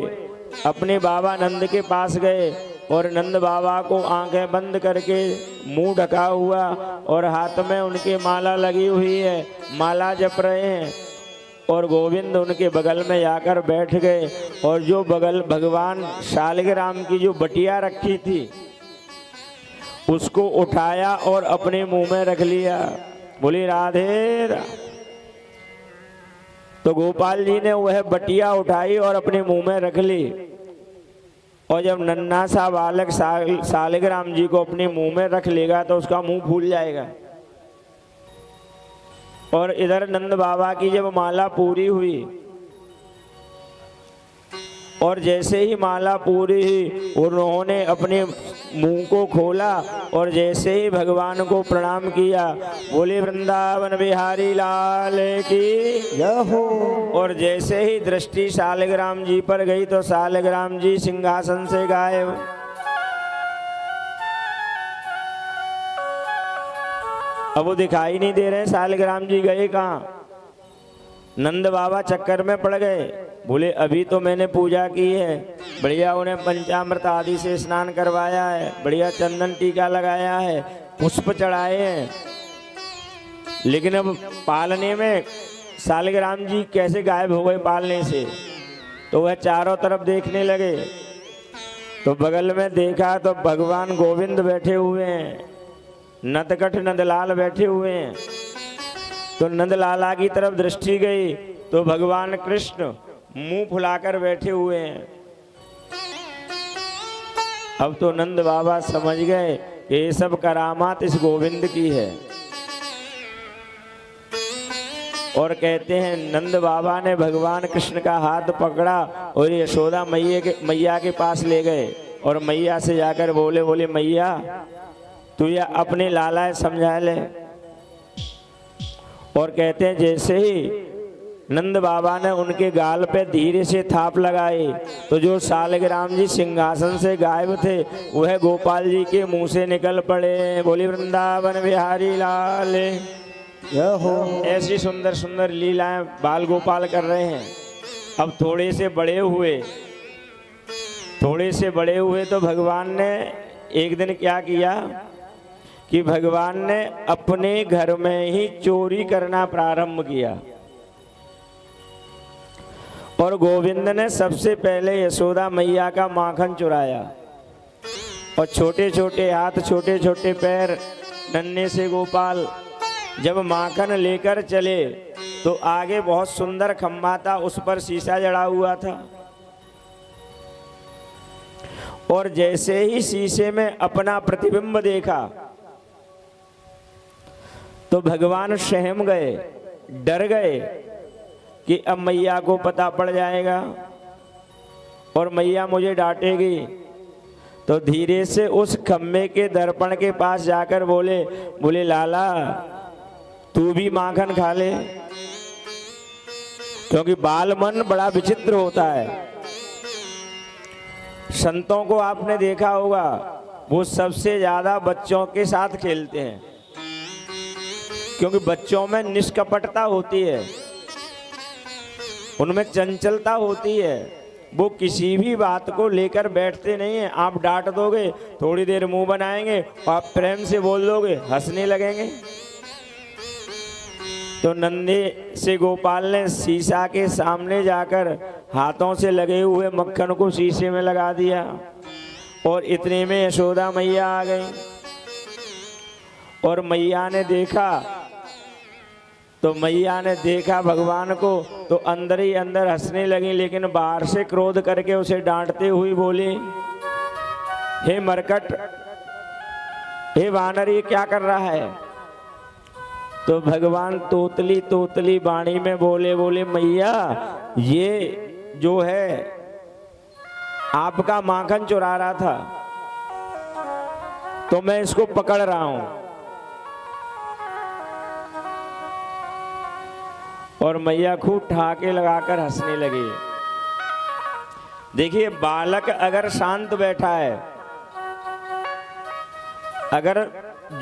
अपने बाबा नंद के पास गए और नंद बाबा को आंखें बंद करके मुंह ढका हुआ और हाथ में उनके माला लगी हुई है, माला जप रहे हैं और गोविंद उनके बगल में जाकर बैठ गए और जो बगल भगवान शालिग्राम की जो बटिया रखी थी उसको उठाया और अपने मुंह में रख लिया। बोली राधे राधे। तो गोपाल जी ने वह बटिया उठाई और अपने मुंह में रख ली और जब नन्हा सा बालक शालिग्राम जी को अपने मुंह में रख लेगा तो उसका मुंह फूल जाएगा। और इधर नंद बाबा की जब माला पूरी हुई और जैसे ही माला पूरी हुई उन्होंने अपने मुंह को खोला और जैसे ही भगवान को प्रणाम किया, बोले वृंदावन बिहारी लाल की जय हो। और जैसे ही दृष्टि शालिग्राम जी पर गई तो शालिग्राम जी सिंहासन से गायब। अब वो दिखाई नहीं दे रहे शालिग्राम जी गए कहाँ। नंद बाबा चक्कर में पड़ गए, बोले अभी तो मैंने पूजा की है, बढ़िया उन्हें पंचामृत आदि से स्नान करवाया है, बढ़िया चंदन टीका लगाया है, पुष्प चढ़ाए हैं, लेकिन अब पालने में शालिग्राम जी कैसे गायब हो गए पालने से। तो वह चारों तरफ देखने लगे तो बगल में देखा तो भगवान गोविंद बैठे हुए हैं, नटखट नंदलाल बैठे हुए हैं तो नंद लाला की तरफ दृष्टि गई तो भगवान कृष्ण मुंह फुलाकर बैठे हुए हैं। अब तो नंद बाबा समझ गए कि ये सब करामात इस गोविंद की है। और कहते हैं नंद बाबा ने भगवान कृष्ण का हाथ पकड़ा और यशोदा मैया के पास ले गए और मैया से जाकर बोले मैया तू या अपने लाला समझा ले। और कहते हैं जैसे ही नंद बाबा ने उनके गाल पे धीरे से थाप लगाई तो जो सालग्राम जी सिंहासन से गायब थे वह गोपाल जी के मुंह से निकल पड़े। बोली वृंदावन बिहारी लाल हो। ऐसी सुंदर सुंदर लीलाएं बाल गोपाल कर रहे हैं। अब थोड़े से बड़े हुए तो भगवान ने एक दिन क्या किया कि भगवान ने अपने घर में ही चोरी करना प्रारंभ किया और गोविंद ने सबसे पहले यशोदा मैया का माखन चुराया और छोटे छोटे हाथ छोटे छोटे पैर नन्हे से गोपाल जब माखन लेकर चले तो आगे बहुत सुंदर खम्भा था, उस पर शीशा जड़ा हुआ था और जैसे ही शीशे में अपना प्रतिबिंब देखा तो भगवान सहम गए, डर गए कि अब मैया को पता पड़ जाएगा और मैया मुझे डांटेगी। तो धीरे से उस खम्भे के दर्पण के पास जाकर बोले लाला तू भी माखन खा ले, क्योंकि बाल मन बड़ा विचित्र होता है। संतों को आपने देखा होगा वो सबसे ज्यादा बच्चों के साथ खेलते हैं, क्योंकि बच्चों में निष्कपटता होती है, उनमें चंचलता होती है। वो किसी भी बात को लेकर बैठते नहीं हैं। आप डांट दोगे थोड़ी देर मुंह बनाएंगे और आप प्रेम से बोल दोगे हंसने लगेंगे। तो नंदे से गोपाल ने शीशा के सामने जाकर हाथों से लगे हुए मक्खन को शीशे में लगा दिया और इतने में यशोदा मैया आ गई और मैया ने देखा भगवान को तो अंदर ही अंदर हंसने लगी, लेकिन बाहर से क्रोध करके उसे डांटते हुई बोली हे मरकट, हे वानर, ये क्या कर रहा है? तो भगवान तोतली वाणी में बोले मैया ये जो है आपका माखन चुरा रहा था तो मैं इसको पकड़ रहा हूं। और मैया खूब ठहाके लगाकर हंसने लगी। देखिए बालक अगर शांत बैठा है, अगर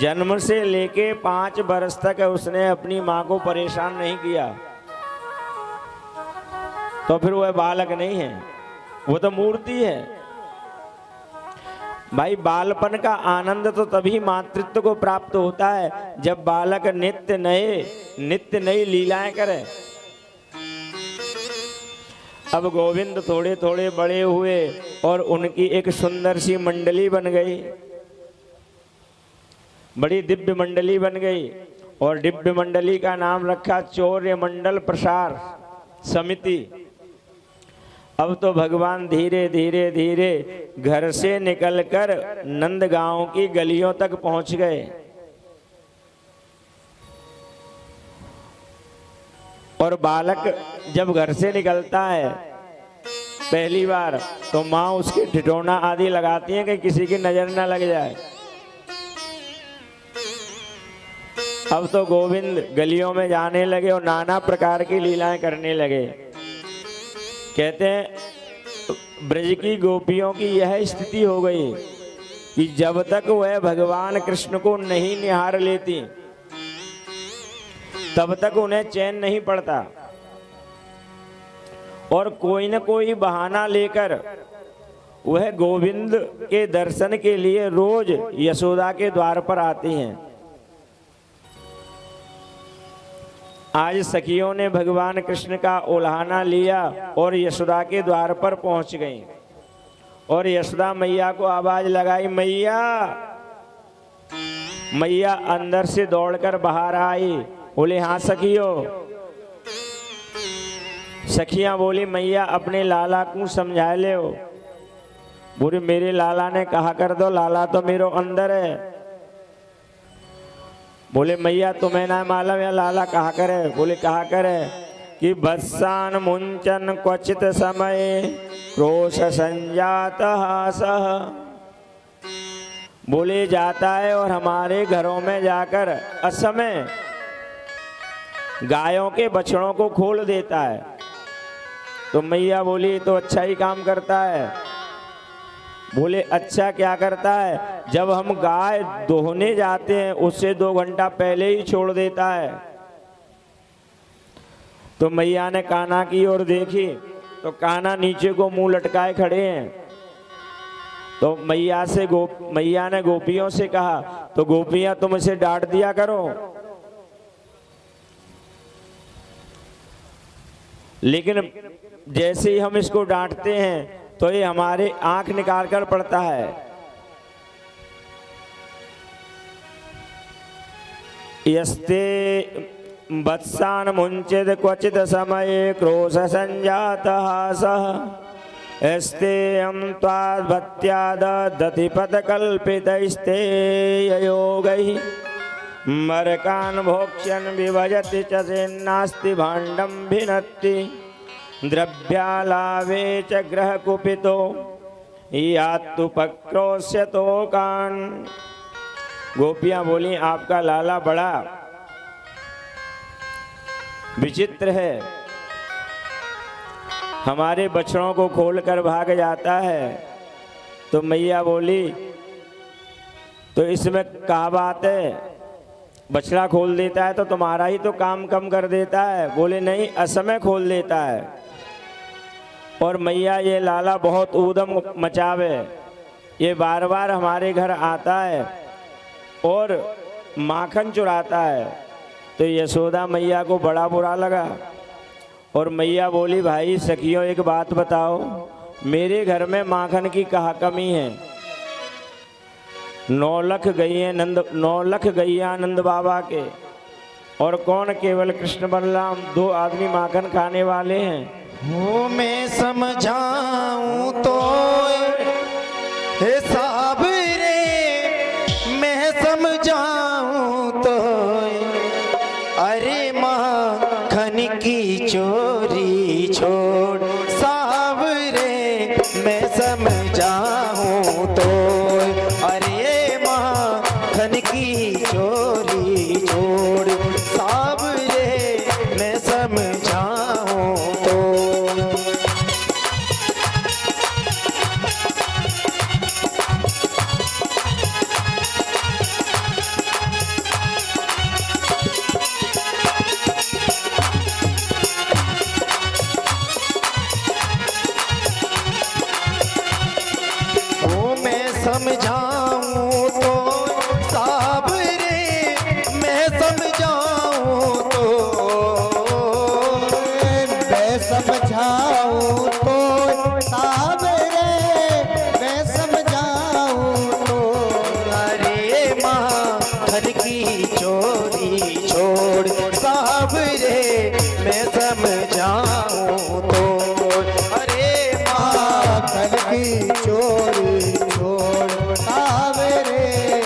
जन्म से लेके 5 वर्ष तक उसने अपनी माँ को परेशान नहीं किया तो फिर वह बालक नहीं है, वो तो मूर्ति है। भाई बालपन का आनंद तो तभी मातृत्व को प्राप्त होता है जब बालक नित्य नई लीलाएं करे। अब गोविंद थोड़े थोड़े बड़े हुए और उनकी एक सुंदर सी मंडली बन गई, बड़ी दिव्य मंडली बन गई और दिव्य मंडली का नाम रखा चौर्य मंडल प्रसार समिति। अब तो भगवान धीरे धीरे घर से निकलकर नंदगांव की गलियों तक पहुंच गए और बालक जब घर से निकलता है पहली बार तो माँ उसके ठिठौना आदि लगाती है कि किसी की नजर न लग जाए। अब तो गोविंद गलियों में जाने लगे और नाना प्रकार की लीलाएं करने लगे। कहते हैं ब्रज की गोपियों की यह स्थिति हो गई कि जब तक वह भगवान कृष्ण को नहीं निहार लेती तब तक उन्हें चैन नहीं पड़ता और कोई न कोई बहाना लेकर वह गोविंद के दर्शन के लिए रोज यशोदा के द्वार पर आती हैं। आज सखियों ने भगवान कृष्ण का उल्हाना लिया और यशोदा के द्वार पर पहुंच गईं और यशोदा मैया को आवाज लगाई, मैया। मैया अंदर से दौड़कर बाहर आई बोले हाँ सखियो। सखियां बोली मैया अपने लाला को समझा ले हो। बोले मेरे लाला ने कहा कर दो, लाला तो मेरो अंदर है। बोले मैया तुम्हें ना मालूम या लाला कहा करे। बोले कहा करे कि बत्सान मुंचन क्वचित समय क्रोश संजात हासः। बोले जाता है और हमारे घरों में जाकर असमय गायों के बछड़ों को खोल देता है। तो मैया बोली तो अच्छा ही काम करता है। बोले अच्छा क्या करता है? जब हम गाय दोहने जाते हैं उससे 2 घंटा पहले ही छोड़ देता है। तो मैया ने कान्हा की ओर देखी तो कान्हा नीचे को मुंह लटकाए खड़े हैं। तो मैया ने गोपियों से कहा तो गोपियां तुम इसे डांट दिया करो। लेकिन जैसे ही हम इसको डांटते हैं तो ये हमारे आंख निकाल कर पड़ता है। यस्ते वत्सान मुंचित क्वचित समय क्रोश संजात हासः। एस्ते हम त्वाद्भत्याद दधिपत कल्पितैस्ते योगैः। मरकान् भोक्ष्यन् विभजति च सेन्नास्ति भाण्डं भिनत्ति। द्रव्यालाभे च ग्रह कुपितो यात्तु पक्रोश्यतो कान्। गोपियां बोली आपका लाला बड़ा विचित्र है, हमारे बछड़ों को खोलकर भाग जाता है। तो मैया बोली तो इसमें क्या बात है? बछड़ा खोल देता है तो तुम्हारा ही तो काम कम कर देता है। बोले नहीं, असमय खोल देता है। और मैया ये लाला बहुत ऊधम मचावे, ये बार बार हमारे घर आता है और माखन चुराता है। तो यशोदा मैया को बड़ा बुरा लगा और मैया बोली भाई सखियों एक बात बताओ, मेरे घर में माखन की कहाँ कमी है? 9 लाख गैया नंद बाबा के, और कौन केवल कृष्ण बलराम 2 आदमी माखन खाने वाले हैं। हो मैं समझाऊं तो हे साहब रे, मैं समझाऊं तो अरे माखन की चोरी छोड़ साहब रे, मैं समझाऊं तो अरे माखन की चोरी छोड़ साहब रे, मैं समझाऊं तो। समझाऊं तो साहब रे, मैं समझाऊं तो मैं समझाऊं तो साहब रे, मैं समझाऊं तो अरे माखन की चोरी छोड़ साहब रे, मैं समझाऊं तो अरे माखन की चोरी छोड़ साहब रे,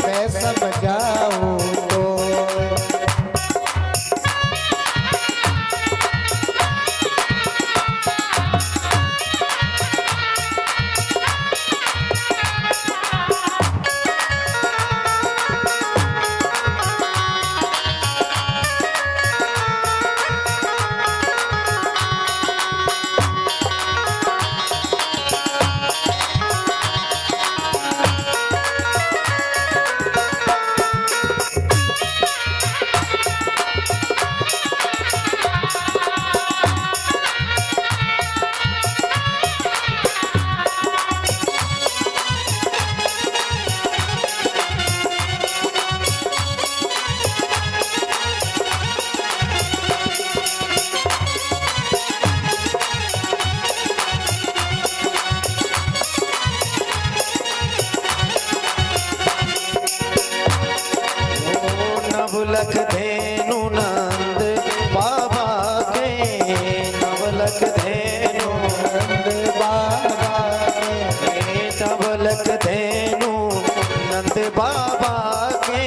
मैं समझाऊं तो। लख धेनु न के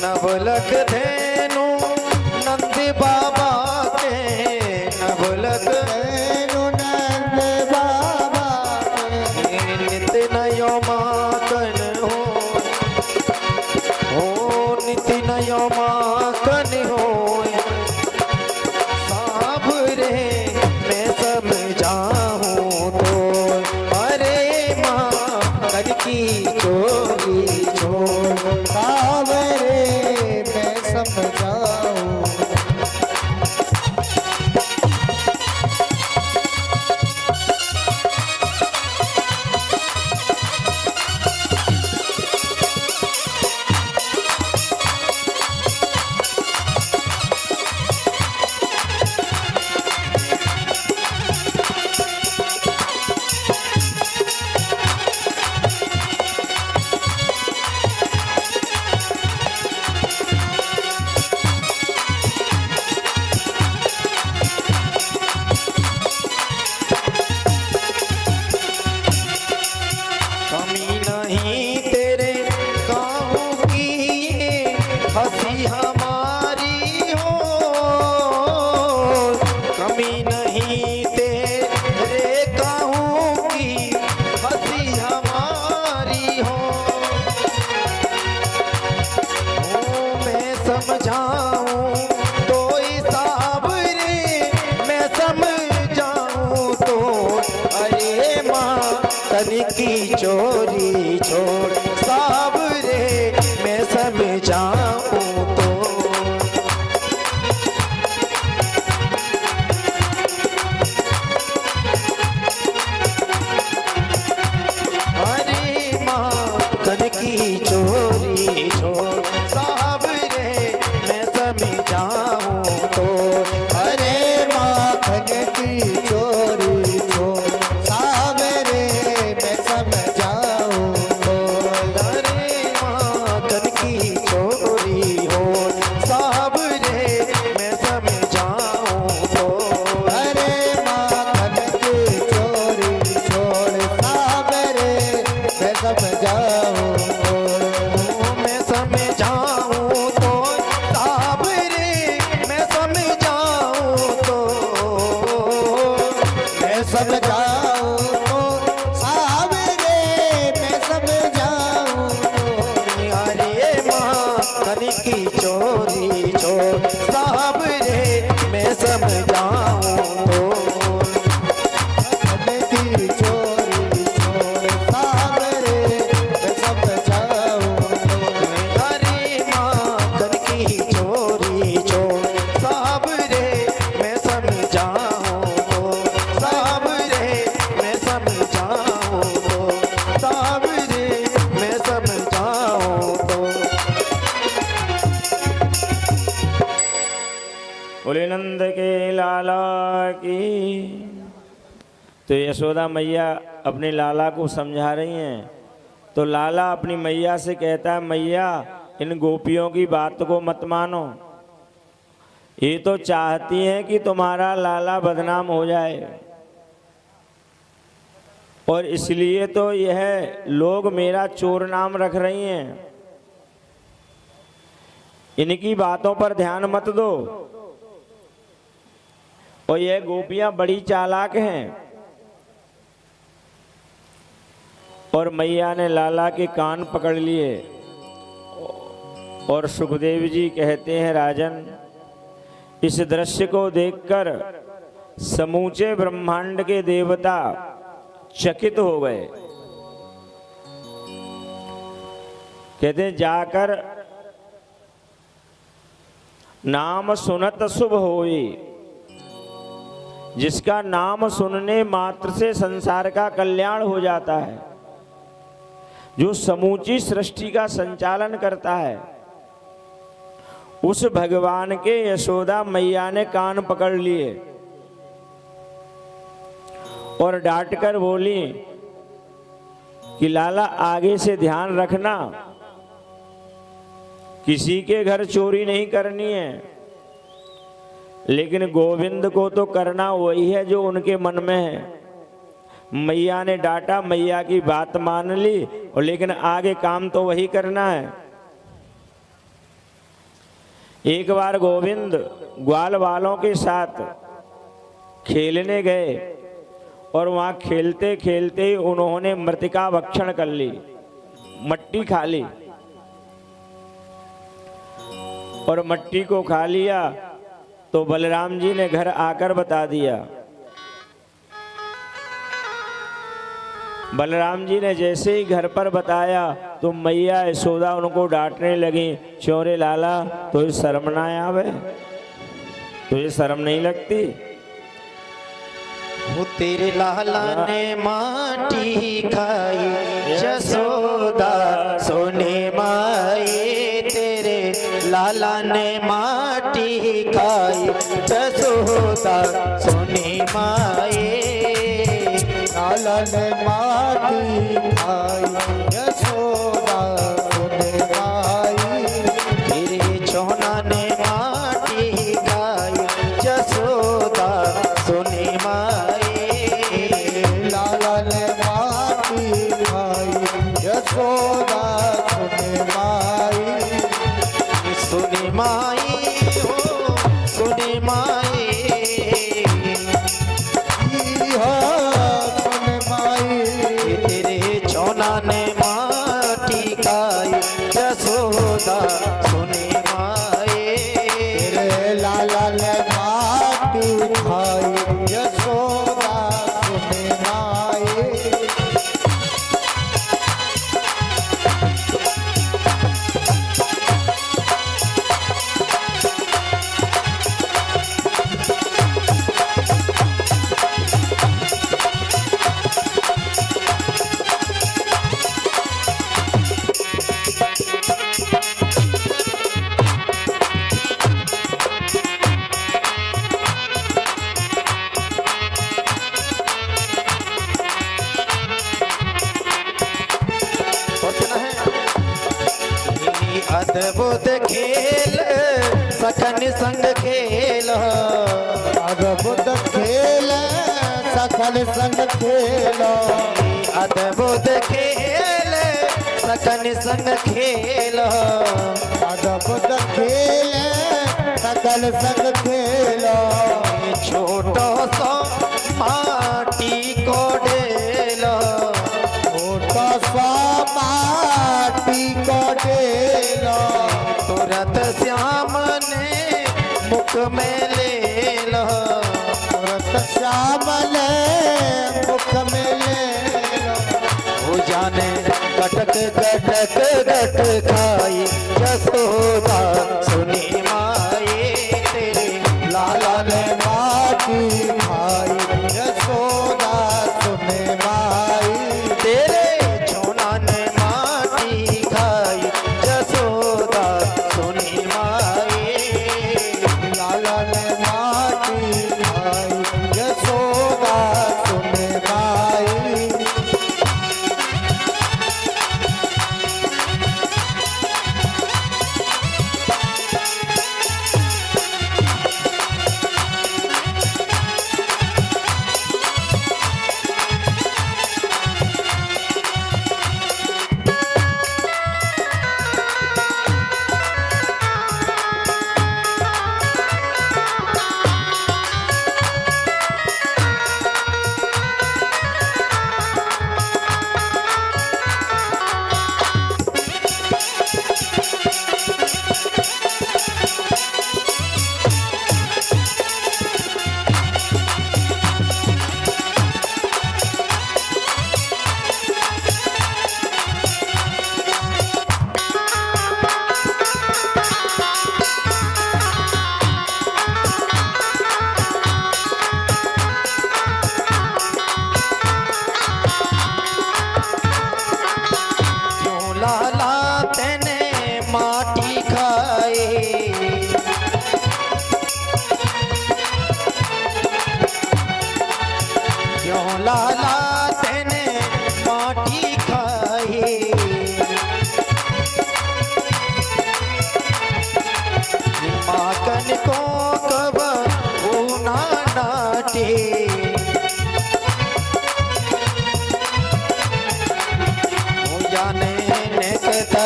नवलख धेनु नंद बाबा के नवलख धेनु नंद बाबा के नित नयो माखन हो नित नयो माखन हो साबरे मैं समझाऊं तो अरे माखन की चोरी छोड़ सावरे मैं समझाऊं कमी नहीं तेरे गाँव की ये हंसी हमारी हो कमी नहीं तेरे गाँव की हंसी हमारी हो मैं समझाऊं तो साबरे मैं समझाऊं तो अरे माँ तन की चोरी छोड़ साबरे मैं समझाऊं तो अरे माँ तन की चोरी छोड़ साबरे मैं समझाऊं तो अरे माखन की चोरी छोड़ सावरे मैं समझाऊं तो अरे माखन की चोरी हो साबरे मैं समझाऊं तो अरे माखन की चोरी छोड़ सावरे मैं समझाऊं तो मैं समझाऊं तो साबरे मैं समझाऊं तो मैं समझाऊं तो सावरे मैं समझाऊं तो अरे माखन की चोरी छोड़ साबरे मैं समझाऊं तो माखन की चोरी छोड़ सावरे मैं समझाऊं तो अरे माखन की चोरी छोड़ साबरे मैं समझाऊं तो साबरे मैं समझाऊं तो साबरे मैं समझाऊं तो बोले नंद के लाला की। तो यशोदा मैया अपने लाला को समझा रही हैं। तो लाला अपनी मैया से कहता है, मैया इन गोपियों की बात को मत मानो, ये तो चाहती हैं कि तुम्हारा लाला बदनाम हो जाए, और इसलिए तो यह लोग मेरा चोर नाम रख रही हैं। इनकी बातों पर ध्यान मत दो। और यह गोपियां बड़ी चालाक हैं। और मैया ने लाला के कान पकड़ लिए और सुखदेव जी कहते हैं, राजन इस दृश्य को देखकर समूचे ब्रह्मांड के देवता चकित हो गए। कहते हैं, जाकर नाम सुनत शुभ होई। जिसका नाम सुनने मात्र से संसार का कल्याण हो जाता है, जो समूची सृष्टि का संचालन करता है, उस भगवान के यशोदा मैया ने कान पकड़ लिए और डांटकर बोली कि लाला आगे से ध्यान रखना, किसी के घर चोरी नहीं करनी है, लेकिन गोविंद को तो करना वही है जो उनके मन में है। मैया ने डांटा, मैया की बात मान ली, और लेकिन आगे काम तो वही करना है। एक बार गोविंद ग्वाल वालों के साथ खेलने गए और वहां खेलते खेलते उन्होंने मृतिका भक्षण कर ली, मट्टी खा ली। और मट्टी को खा लिया तो बलराम जी ने घर आकर बता दिया। बलराम जी ने जैसे ही घर पर बताया तो मैया यशोदा उनको डांटने लगी, चोरे लाला तुझे शर्म ना आवे, तुझे शर्म नहीं लगती? वो तेरे लाला ने माटी खाई यशोदा सोने माए, तेरे लाला ने माटी खाई यशोदा सोने माए। लाला ने माटी खाई यशोदा सोने माई, तेरे चौना ने माटी खाई यशोदा सोने माए। लाला ने माटी खाई यशोदा सोने माई। सुने माई हो सुने माई, सोने माई। तेरे चौना ने माटी खाई यशोदा सुने माए। तेरे लाला ने माटी खाई यशोदा सोने माई। अद्भुत खेल सखन संग खेल, अद्भुत खेल सखल संग खेल। अद्भुत खेल सखन संग खेल। अद्भुत खेल सकल संग खेल। छोटो सो माटी को ढेल, छोटा सा माटी को ढेल। तुरंत श्याम ने मुख में ले लो, तुरंत श्याम ने मुख में ले लो। हो जाने कटक कटक गट खाई यशोदा सुनी माए। तेरे लाला ने माटी खाई यशोदा सुने माई। तेरे छोना ने माटी खाई यशोदा सुनी माए। लाला ने माटी खाई यशोदा सुने माई।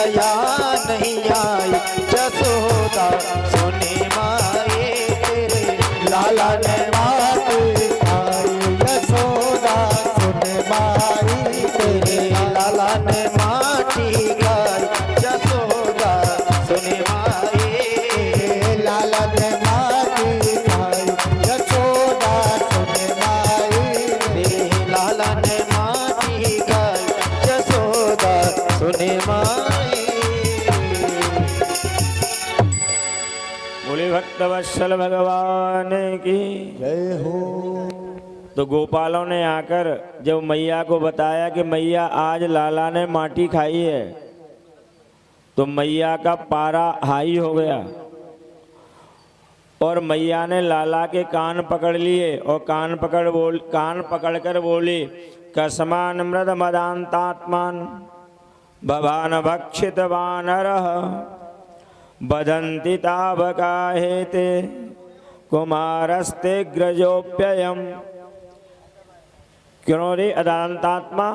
दया नहीं आई जसोदा सुने माए तेरे लाला ने माटी खाई यशोदा सुने माई तेरे लाला ने माटी खाई जसोदा सुने माए लाला ने माटी खाई यशोदा सुने माई तेरे लाला ने माटी खाई जसोदा सुने माए। बोले भक्तवत्सल भगवान की। जय हो। तो गोपालों ने आकर जब मैया को बताया कि मैया आज लाला ने माटी खाई है, तो मैया का पारा हाई हो गया और मैया ने लाला के कान पकड़ लिए और कान पकड़कर बोली, कसमान मृद मदांतात्मान भवान भक्षित वानरः बदंती तावकाहेते कुमारस्ते ग्रजोप्ययम। क्यों रे अदांतात्मा,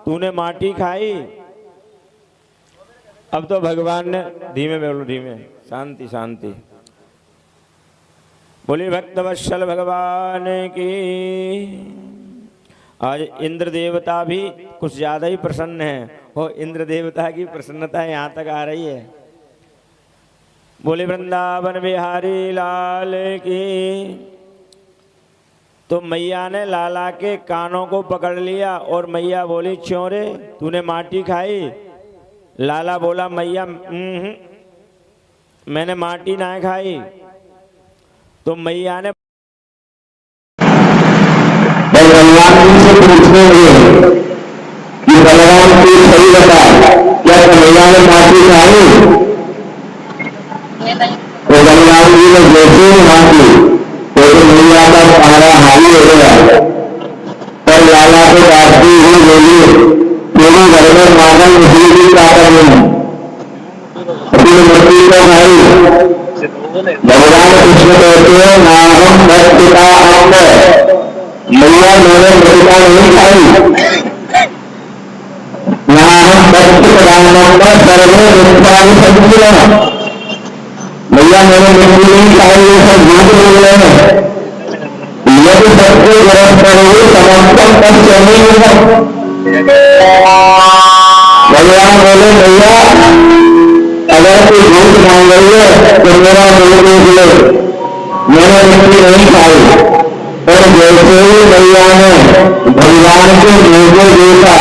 तूने माटी खाई? अब तो भगवान ने, धीमे बोलो धीमे, शांति शांति। बोले भक्तवत्सल भगवान की। आज इंद्र देवता भी कुछ ज्यादा ही प्रसन्न है और इंद्र देवता की प्रसन्नता यहाँ तक आ रही है। बोले वृंदावन बिहारी लाल की। तो मैया ने लाला के कानों को पकड़ लिया और मैया बोली, क्यों रे तूने माटी खाई? लाला बोला, मैया मैंने माटी ना खाई। तो मैया ने भगवान से पूछेंगे कि भगवान तू सही बता, क्या मैया ने माटी खाई? तो भगवान जी ने जैसे माटी तो मैया का पारा हावी हो गया और लाला को डांटती हुई बोली, तेरे घर में मांगल मुझे भी ताकत नहीं, अपनी मृत्यु को खाई। भगवान कृष्ण कहते हैं, नाहम भक्तिका अंग, मैया मैंने मृतिका नहीं खाई। नाहम भक्ति प्रधानंद सर्वे मिथ्यानि संकीर्ण, मैया मैंने मृत्यु नहीं खाई, ये सब झूठ बोल रहे हैं। यदि सबको ग्रहण करोगे समर्थन पश्चिमी भगवान बोले, मैया अगर कोई झूठ मांग रही है तो मेरा मुंह देख लो, मैंने मृत्यु नहीं खाई। और जैसे ही मैया ने भगवान के मुंह को देखा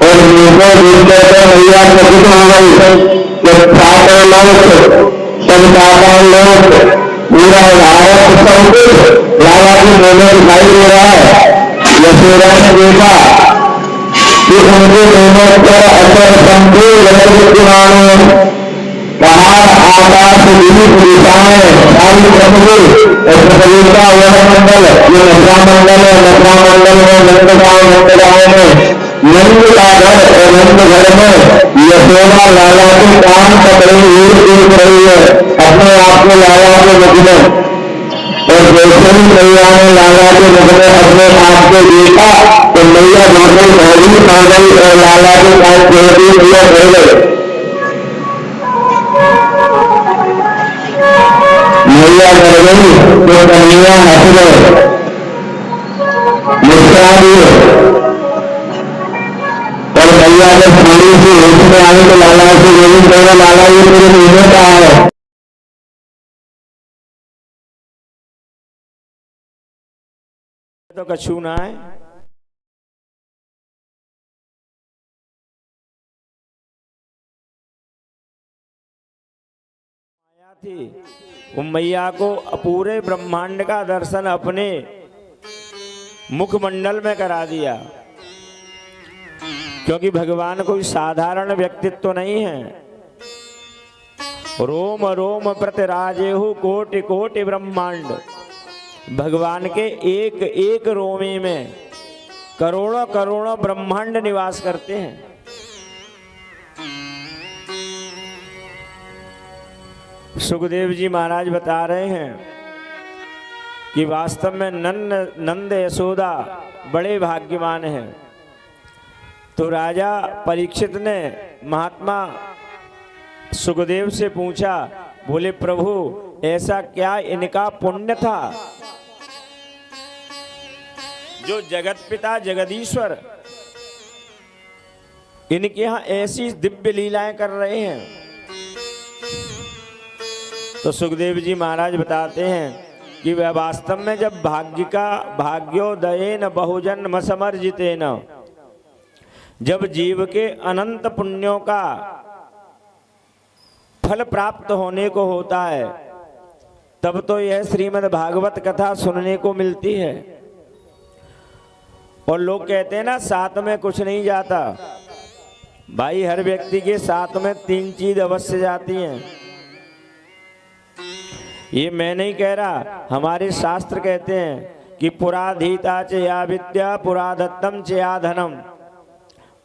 और मुंह को देखकर तो मैया चकित हो गई कि सागर लोग संसार लोग पूरा भारत सब कुछ लाला की मुंह में दिखाई दे रहा है। यशोदा ने देखा कि उनके मुंह पर असर संपूर्ण विद्यमान पहाड़ आकाश विविध दिशाएं सारी प्रकृति और प्रकृति का वह मंडल, ये मथुरा मंडल है। मथुरा मंडल में नंदगांव में नंद का घर और नंद घर में यशोदा लाला के कान पकड़े हुए देख रही है अपने आप को लाला के मुख में। और जैसे ही मैया ने लाला के मुख में अपने आप को देखा तो मैया बिल्कुल भयभीत आ गई और लाला के कान छोड़ती मैया रह गई। मैया डर गई तो कन्हैया हंस गए, मुस्कुरा दिए और मैया जब थोड़ी सी होश में आई तो लाला से बोली, मेरा लाला ये मेरे मुंह में कहा है? तो कछू ना है। थी वो मैया को पूरे ब्रह्मांड का दर्शन अपने मुखमंडल में करा दिया, क्योंकि भगवान कोई साधारण व्यक्तित्व नहीं है। रोम रोम प्रतिराजेहु कोटि कोटि ब्रह्मांड, भगवान के एक एक रोमे में करोड़ों करोड़ों ब्रह्मांड निवास करते हैं। सुखदेव जी महाराज बता रहे हैं कि वास्तव में नंद यशोदा बड़े भाग्यवान हैं। तो राजा परीक्षित ने महात्मा सुखदेव से पूछा, बोले प्रभु ऐसा क्या इनका पुण्य था जो जगत पिता जगदीश्वर इनके यहां ऐसी दिव्य लीलाएं कर रहे हैं। तो सुखदेव जी महाराज बताते हैं कि वह वास्तव में जब भाग्योदयेन बहुजन मसमर्जितेन, जब जीव के अनंत पुण्यों का फल प्राप्त होने को होता है, तब तो यह श्रीमद् भागवत कथा सुनने को मिलती है। और लोग कहते हैं ना, साथ में कुछ नहीं जाता। भाई हर व्यक्ति के साथ में 3 चीज अवश्य जाती हैं। ये मैं नहीं कह रहा, हमारे शास्त्र कहते हैं कि पुराधीता च या विद्या पुरादत्तम च या धनम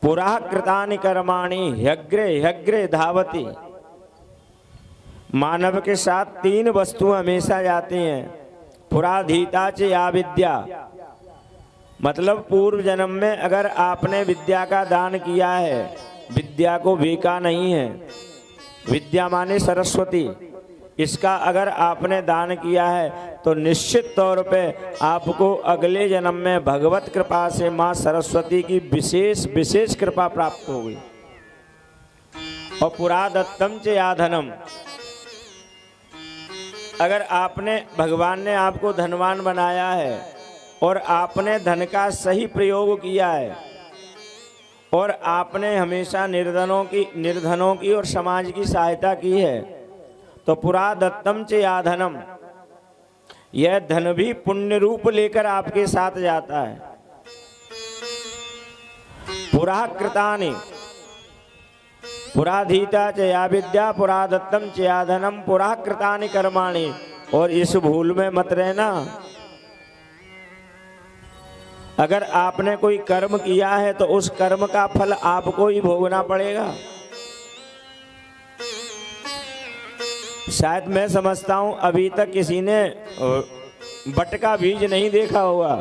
पुरा कृतानि कर्माणि ह्यग्रे ह्यग्रे धावति। मानव के साथ 3 वस्तुएं हमेशा जाती हैं। पुराधीता च या विद्या, मतलब पूर्व जन्म में अगर आपने विद्या का दान किया है, विद्या को बेका नहीं है, विद्या माने सरस्वती, इसका अगर आपने दान किया है तो निश्चित तौर पे आपको अगले जन्म में भगवत कृपा से माँ सरस्वती की विशेष विशेष कृपा प्राप्त होगी। और पुरादत्तम च या धनम, अगर आपने, भगवान ने आपको धनवान बनाया है और आपने धन का सही प्रयोग किया है और आपने हमेशा निर्धनों की और समाज की सहायता की है, तो पुरादत्तम च या धनम, यह धन भी पुण्य रूप लेकर आपके साथ जाता है। पुरा कृतानि, पुराधीता च या विद्या पुरादत्तम च या धनम पुरा कृतानि कर्माणि। और इस भूल में मत रहना, अगर आपने कोई कर्म किया है तो उस कर्म का फल आपको ही भोगना पड़ेगा। शायद मैं समझता हूं अभी तक किसी ने बट का बीज नहीं देखा होगा।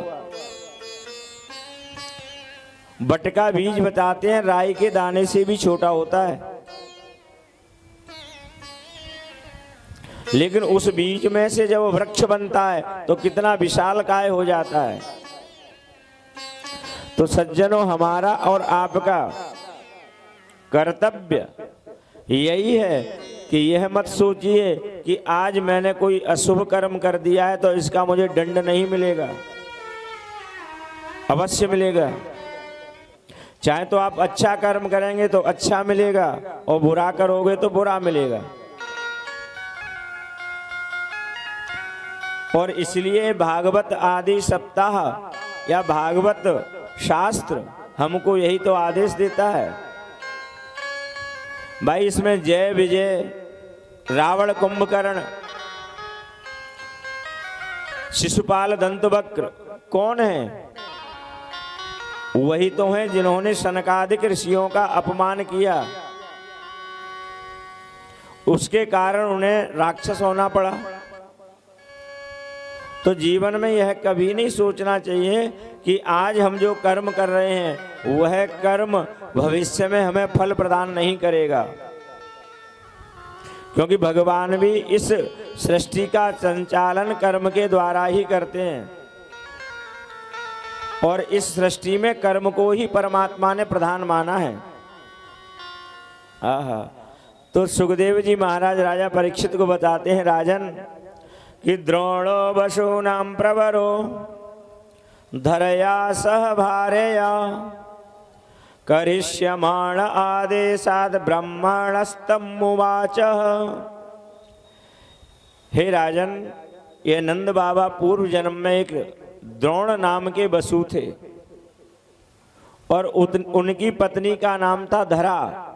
बट का बीज बताते हैं राई के दाने से भी छोटा होता है, लेकिन उस बीज में से जब वृक्ष बनता है तो कितना विशालकाय हो जाता है। तो सज्जनों, हमारा और आपका कर्तव्य यही है कि यह मत सोचिए कि आज मैंने कोई अशुभ कर्म कर दिया है तो इसका मुझे दंड नहीं मिलेगा। अवश्य मिलेगा। चाहे तो आप अच्छा कर्म करेंगे तो अच्छा मिलेगा और बुरा करोगे तो बुरा मिलेगा। और इसलिए भागवत आदि सप्ताह या भागवत शास्त्र हमको यही तो आदेश देता है। भाई इसमें जय विजय, रावण कुंभकर्ण, शिशुपाल दंतवक्र कौन है? वही तो हैं जिन्होंने सनकादिक ऋषियों का अपमान किया, उसके कारण उन्हें राक्षस होना पड़ा। तो जीवन में यह कभी नहीं सोचना चाहिए कि आज हम जो कर्म कर रहे हैं वह कर्म भविष्य में हमें फल प्रदान नहीं करेगा, क्योंकि भगवान भी इस सृष्टि का संचालन कर्म के द्वारा ही करते हैं और इस सृष्टि में कर्म को ही परमात्मा ने प्रधान माना है। आहा, तो सुखदेव जी महाराज राजा परीक्षित को बताते हैं, राजन कि द्रोणो वसूनां प्रवरो धरया सह भारेया करिष्यमाण आदेशाद ब्रह्मणस्तमुवाच। हे राजन, ये नंद बाबा पूर्व जन्म में एक द्रोण नाम के वसु थे और उनकी पत्नी का नाम था धरा,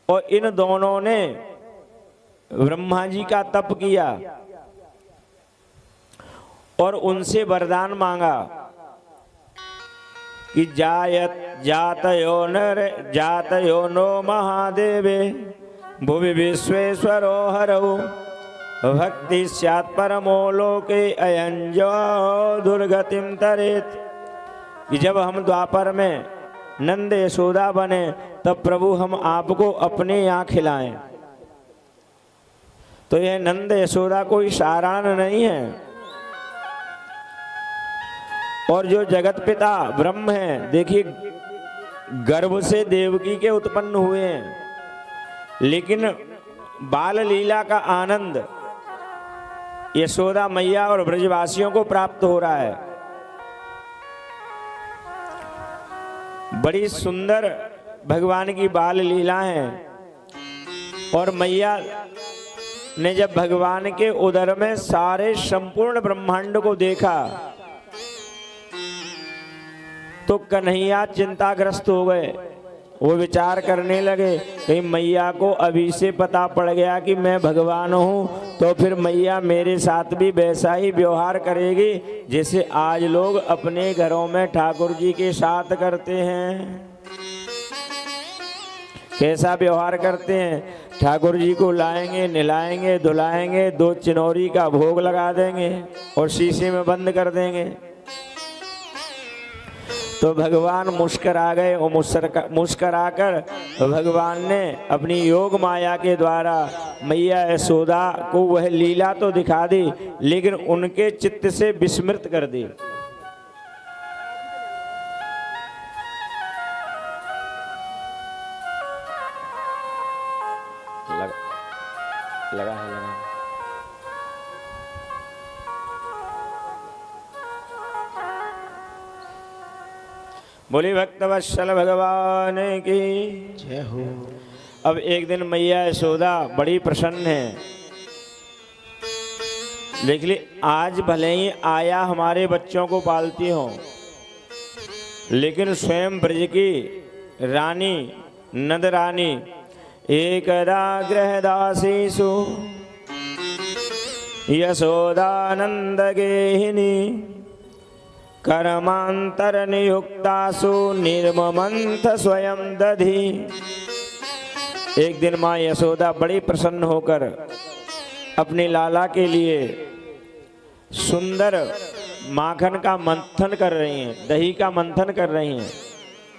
और इन दोनों ने ब्रह्मा जी का तप किया और उनसे वरदान मांगा कि जातयो नो महादेवे भुवि विश्वेश्वरो हरौ भक्ति स्यात् परमो लोके अयंजो दुर्गतिम तरेत। कि जब हम द्वापर में नंद यशोदा बने तब प्रभु हम आपको अपने यहाँ खिलाएं। तो यह नंद यशोदा कोई साधारण नहीं है। और जो जगत पिता ब्रह्म है, देखिए गर्भ से देवकी के उत्पन्न हुए हैं, लेकिन बाल लीला का आनंद यशोदा मैया और ब्रजवासियों को प्राप्त हो रहा है। बड़ी सुंदर भगवान की बाल लीला है। और मैया ने जब भगवान के उदर में सारे संपूर्ण ब्रह्मांड को देखा तो कन्हैया चिंताग्रस्त हो गए। वो विचार करने लगे कहीं मैया को अभी से पता पड़ गया कि मैं भगवान हूँ तो फिर मैया मेरे साथ भी वैसा ही व्यवहार करेगी जैसे आज लोग अपने घरों में ठाकुर जी के साथ करते हैं। कैसा व्यवहार करते हैं? ठाकुर जी को लाएंगे, निलाएंगे, धुलाएंगे, 2 चिनौरी का भोग लगा देंगे और शीशे में बंद कर देंगे। तो भगवान मुस्करा गए और मुस्कराकर भगवान ने अपनी योग माया के द्वारा मैया यशोदा को वह लीला तो दिखा दी, लेकिन उनके चित्त से विस्मृत कर दी। लगा है। बोली भक्तवत्सल भगवान की जय हो। अब एक दिन मैया यशोदा बड़ी प्रसन्न है। देख ली, आज भले ही आया हमारे बच्चों को पालती हो, लेकिन स्वयं ब्रज की रानी नंद रानी एकदा गृहदासीसु यशोदानंद गेहिनी कर्मांतर नियुक्तासु निर्ममंथ स्वयं दधी। एक दिन माँ यशोदा बड़ी प्रसन्न होकर अपने लाला के लिए सुंदर माखन का मंथन कर रही हैं, दही का मंथन कर रही हैं।